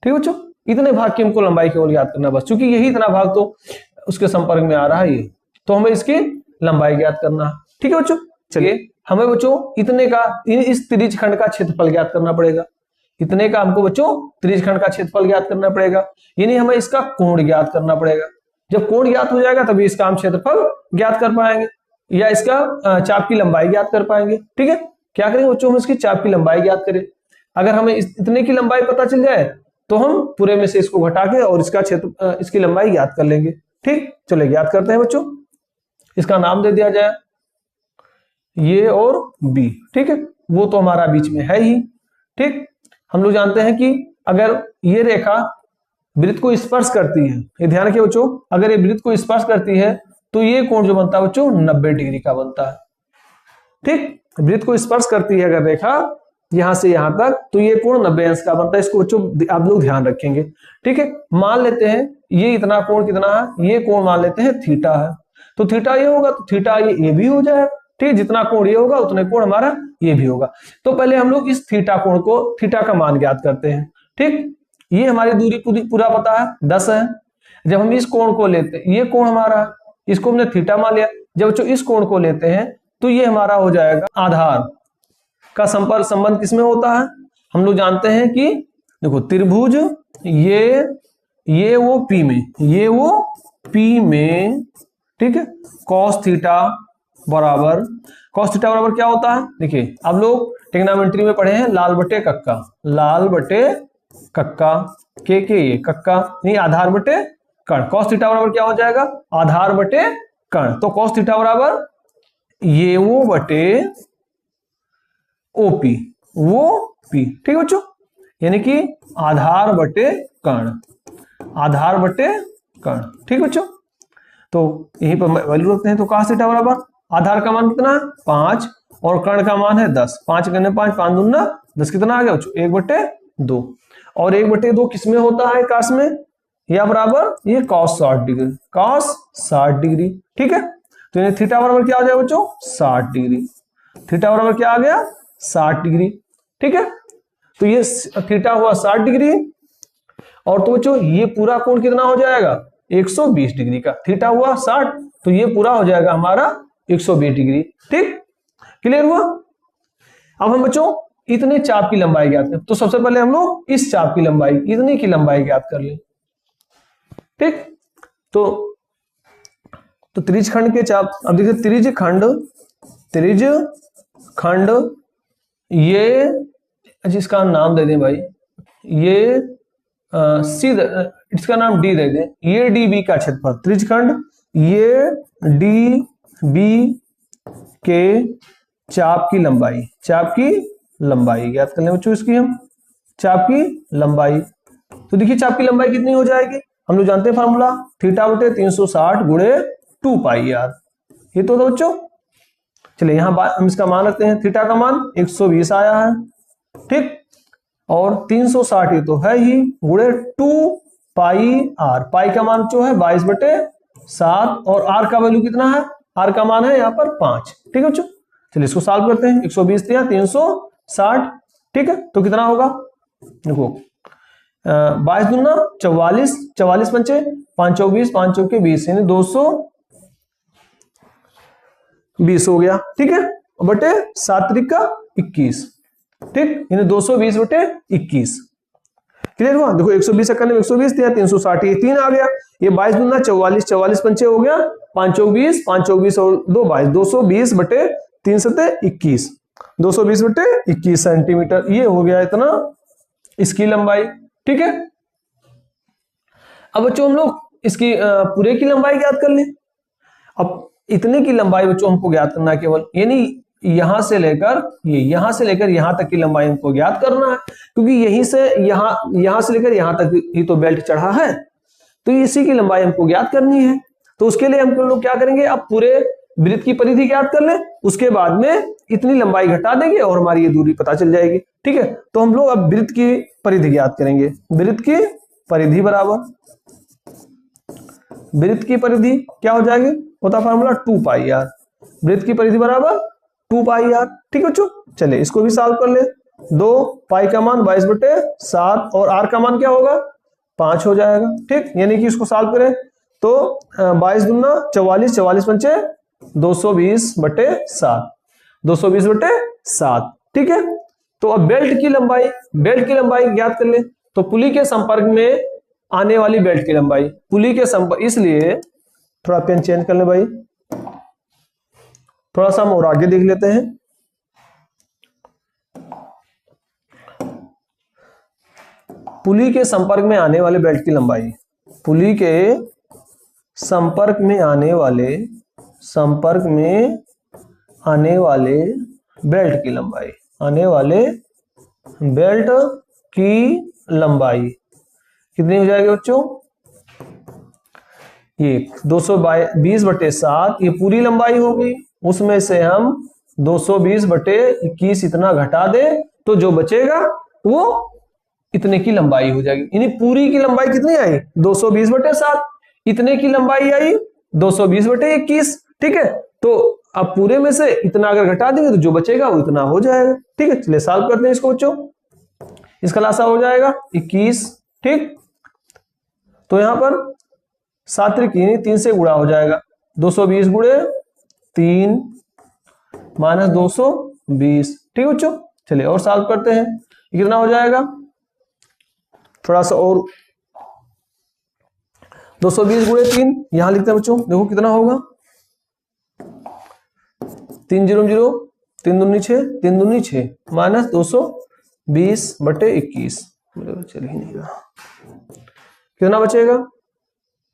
ठीक है बच्चों, इतने भाग की हमको लंबाई केवल ज्ञात करना बस, क्योंकि यही इतना भाग तो उसके संपर्क में आ रहा है ये, तो हमें इसकी लंबाई ज्ञात करना है। ठीक है बच्चों, चलिए हमें बच्चों इतने का, इस त्रिज्य खंड का क्षेत्रफल ज्ञात करना पड़ेगा। इतने का हमको बच्चों त्रिज्य खंड का क्षेत्रफल ज्ञात करना पड़ेगा, यानी हमें इसका कोण ज्ञात करना पड़ेगा। जब कोण ज्ञात हो जाएगा तभी इसका हम क्षेत्रफल ज्ञात कर पाएंगे, या इसका चाप की लंबाई ज्ञात कर पाएंगे। ठीक है, क्या करेंगे बच्चों, हम इसकी चाप की लंबाई ज्ञात करें। अगर हमें इतने की लंबाई पता चल जाए तो हम पूरे में से इसको घटा के और इसका क्षेत्र, इसकी लंबाई ज्ञात कर लेंगे। ठीक, चलो ज्ञात करते हैं बच्चों। इसका नाम दे दिया जाए ये और बी। ठीक है, वो तो हमारा बीच में है ही। ठीक, हम लोग जानते हैं कि अगर ये रेखा वृत्त को स्पर्श करती है, ये ध्यान रखिए बच्चों, अगर ये वृत्त को स्पर्श करती है तो ये कोण जो बनता है बच्चों 90 डिग्री का बनता है। ठीक, वृत्त को स्पर्श करती है अगर रेखा यहां से यहां तक, तो ये कोण 90 अंश का बनता है। इसको बच्चों आप लोग ध्यान रखेंगे। ठीक है, मान लेते हैं ये इतना कोण कितना है, ये कोण मान लेते हैं थीटा है, तो थीटा ये होगा तो थीटा ये भी हो जाएगा। ठीक, जितना कोण ये होगा उतने कोण हमारा ये भी होगा। तो पहले हम लोग इस थीटा कोण को, थीटा का मान ज्ञात करते हैं। ठीक, ये हमारी दूरी पूरा पता है 10 है। जब हम इस कोण को लेते हैं, ये कोण हमारा, इसको हमने थीटा मान लिया, जब बच्चों इस कोण को लेते हैं तो ये हमारा हो जाएगा आधार का संपर्क संबंध किसमें होता है, हम लोग जानते हैं कि देखो त्रिभुज ये वो P में, ये वो P में। ठीक है, cos थीटा बराबर क्या होता है, देखिए आप लोग ट्रिग्नोमेट्री में पढ़े हैं लाल बटे कक्का, लाल बटे कक्का के ये कक्का नहीं, आधार बटे कर्ण। cos थीटा बराबर क्या हो जाएगा, आधार बटे कर्ण। तो cos थीटा बराबर ये वो बटे ओपी, वो पी। ठीक है बच्चों, यानी कि आधार बटे कर्ण, आधार बटे कर्ण। ठीक बच्चों, तो यहीं पर वैल्यू रखते हैं। तो cos थीटा बराबर आधार का मान कितना है 5 और कर्ण का मान है 10। 5 गने 5, 5 दूना 10, कितना आ गया बच्चों 1/2। और 1/2 किसमें होता है काश में, या बराबर ये cos 60 डिग्री, cos 60 डिग्री। ठीक है, तो यानी थीटा बराबर क्या हो जाएगा बच्चों 60 डिग्री। थीटा बराबर क्या आ गया 60 डिग्री। ठीक है, तो ये थीटा हुआ 60 डिग्री, और तो बच्चों ये पूरा कोण कितना हो जाएगा 120 डिग्री का। थीटा हुआ 60, तो ये पूरा हो जाएगा हमारा 120 डिग्री। ठीक, क्लियर हुआ। अब हम बच्चों इतने चाप की लंबाई ज्ञात करें, तो सबसे पहले हम लोग इस चाप की लंबाई, इतनी की लंबाई ज्ञात कर लें। ठीक, तो त्रिज्य खंड के चाप, अब देखिए त्रिज्य खंड ये, जिसका नाम दे दें भाई, ये सी, इसका नाम डी दे दें, ये डी बी का क्षेत्रफल, त्रिज्य खंड ये डी बी के चाप की लंबाई, ज्ञात कर लें बच्चों इसकी हम, चाप की लंबाई। तो देखिए चाप की लंबाई कितनी हो जाएगी, हम लोग जानते हैं फार्मूला, थीटा बटे 360 गुणे 2 पाई आर। ये तो बच्चों चलिए यहां हम इसका मान रखते हैं, थीटा का मान 120 आया है। ठीक, और 360 ये तो है ही, गुणे 2 पाई आर। पाई का मान जो है 22/7, और आर का वैल्यू कितना है, आर का मान है यहाँ पर 5। ठीक है बच्चों, चलिए इसको सॉल्व करते हैं। 120 दिया 360। ठीक है, तो कितना होगा देखो 22 दूना 44, 44 पंचे 5 24, 5 चौके 20, यानी 220 हो गया। ठीक है, बटे 7 त्रिक का 21। ठीक, यानी 220/21। क्लियर हुआ। देखो 120 करने में 120 दिया, 360 ये 3 आ गया, ये 22 दूना 44, 44 पंचे हो गया 5 24, 5 24 और 2 22, 220/3 × 21। 220/21 सेंटीमीटर, ये हो गया इतना इसकी लंबाई। ठीक है, अब बच्चों हम लोग इसकी पूरे की लंबाई ज्ञात कर लें। अब इतने की लंबाई बच्चों हमको ज्ञात करना है केवल, यानी यहां से लेकर यहां तक की लंबाई हमको ज्ञात करना है, क्योंकि यहीं से यहां से लेकर यहां तक ही तो बेल्ट चढ़ा है, तो इसी की लंबाई हमको ज्ञात करनी है। तो उसके लिए हम लोग क्या करेंगे, अब पूरे वृत्त की परिधि ज्ञात कर ले, उसके बाद में इतनी लंबाई घटा देंगे और हमारी ये दूरी पता चल जाएगी। ठीक है, तो हम लोग अब वृत्त की परिधि ज्ञात करेंगे। वृत्त की परिधि बराबर, वृत्त की परिधि क्या हो जाएगी, होता फार्मूला 2πr। वृत्त की परिधि बराबर 2πr। ठीक है बच्चों, चलिए इसको भी सॉल्व कर ले। 2 पाई का मान 22/7 और r का मान क्या होगा 5 हो जाएगा। ठीक, यानी कि इसको सॉल्व करें तो 22 दूना 44, 44 पंचे 220/7, 220/7। ठीक है, तो अब बेल्ट की लंबाई ज्ञात कर ले। तो पुली के संपर्क में आने वाली बेल्ट की लंबाई, पुली के संपर्क, इसलिए थोड़ा पेन चेंज कर ले भाई, थोड़ा सा हम और आगे देख लेते हैं। पुली के संपर्क में आने वाले बेल्ट की लंबाई, पुली के संपर्क में आने वाले बेल्ट की लंबाई, आने वाले बेल्ट की लंबाई कितनी हो जाएगी बच्चों, ये 220/7, ये पूरी लंबाई होगी, उसमें से हम 220/21 इतना घटा दे तो जो बचेगा वो इतने की लंबाई हो जाएगी। यानी पूरी की लंबाई कितनी आई 220/7, इतने की लंबाई आई 220/21। ठीक है, तो अब पूरे में से इतना अगर घटा देंगे तो जो बचेगा वो इतना हो जाएगा। ठीक है, चलिए सॉल्व करते हैं इसको बच्चों। इसका लासा हो जाएगा 21। ठीक, तो यहां पर 7 3 3 से गुणा हो जाएगा, 220 गुणे 3 माइनस 220। ठीक है बच्चों, चलिए और सॉल्व करते हैं। कितना हो जाएगा, थोड़ा सा और, 220 गुणे 3 यहां लिखते हैं बच्चों, देखो कितना होगा 3 0 0 3 दूनी 6, 3 दूनी 6 माइनस 220/21, चल ही नहीं रहा, कितना बचेगा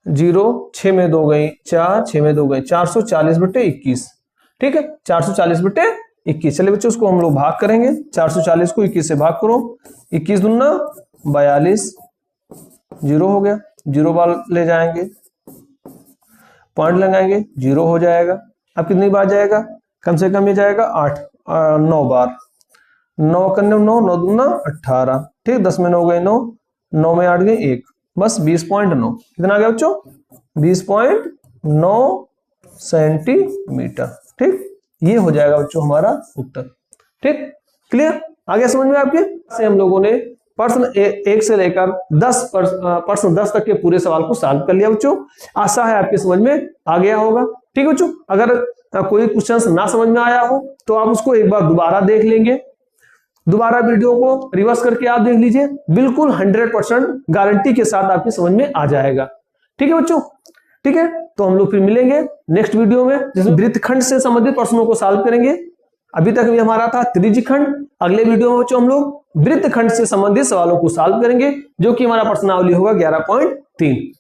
0, 6 में 2 गई 4, 6 में 2 गई 440/21। ठीक है, 440/21। चलिए बच्चों उसको हम लोग भाग करेंगे, 440 को 21 से भाग करो, 21 दूना 42, 0 हो गया, 0 बार ले जाएंगे, पॉइंट लगाएंगे, 0 हो जाएगा। अब कितनी बार जाएगा, कम से कम ये जाएगा 9 बार, 9 करने 9, 9 दूना 18। ठीक, 10 में 9 गए 9, 9 में 8 गए 1, बस 20.9। कितना आ गया बच्चों 20.9 सेंटीमीटर। ठीक, ये हो जाएगा बच्चों हमारा उत्तर। ठीक, क्लियर, आ गया समझ में आपके। से हम लोगों ने प्रश्न 1 से लेकर 10 प्रश्न 10 तक के पूरे सवाल को सॉल्व कर लिया बच्चों। आशा है आपके समझ में आ गया होगा। ठीक बच्चों, अगर कोई क्वेश्चन ना समझ में आया हो तो आप उसको एक बार दोबारा देख लेंगे, दोबारा वीडियो को रिवर्स करके आप देख लीजिए, बिल्कुल 100% गारंटी के साथ आपकी समझ में आ जाएगा। ठीक है बच्चों, ठीक है, तो हम लोग फिर मिलेंगे नेक्स्ट वीडियो में, जिसमें वृत्तखंड से संबंधित प्रश्नों को सॉल्व करेंगे। अभी तक भी हमारा था त्रिज्यखंड, अगले वीडियो में बच्चों हम लोग वृत्तखंड से संबंधित सवालों को सॉल्व करेंगे, जो कि हमारा प्रश्नावली होगा 11.3।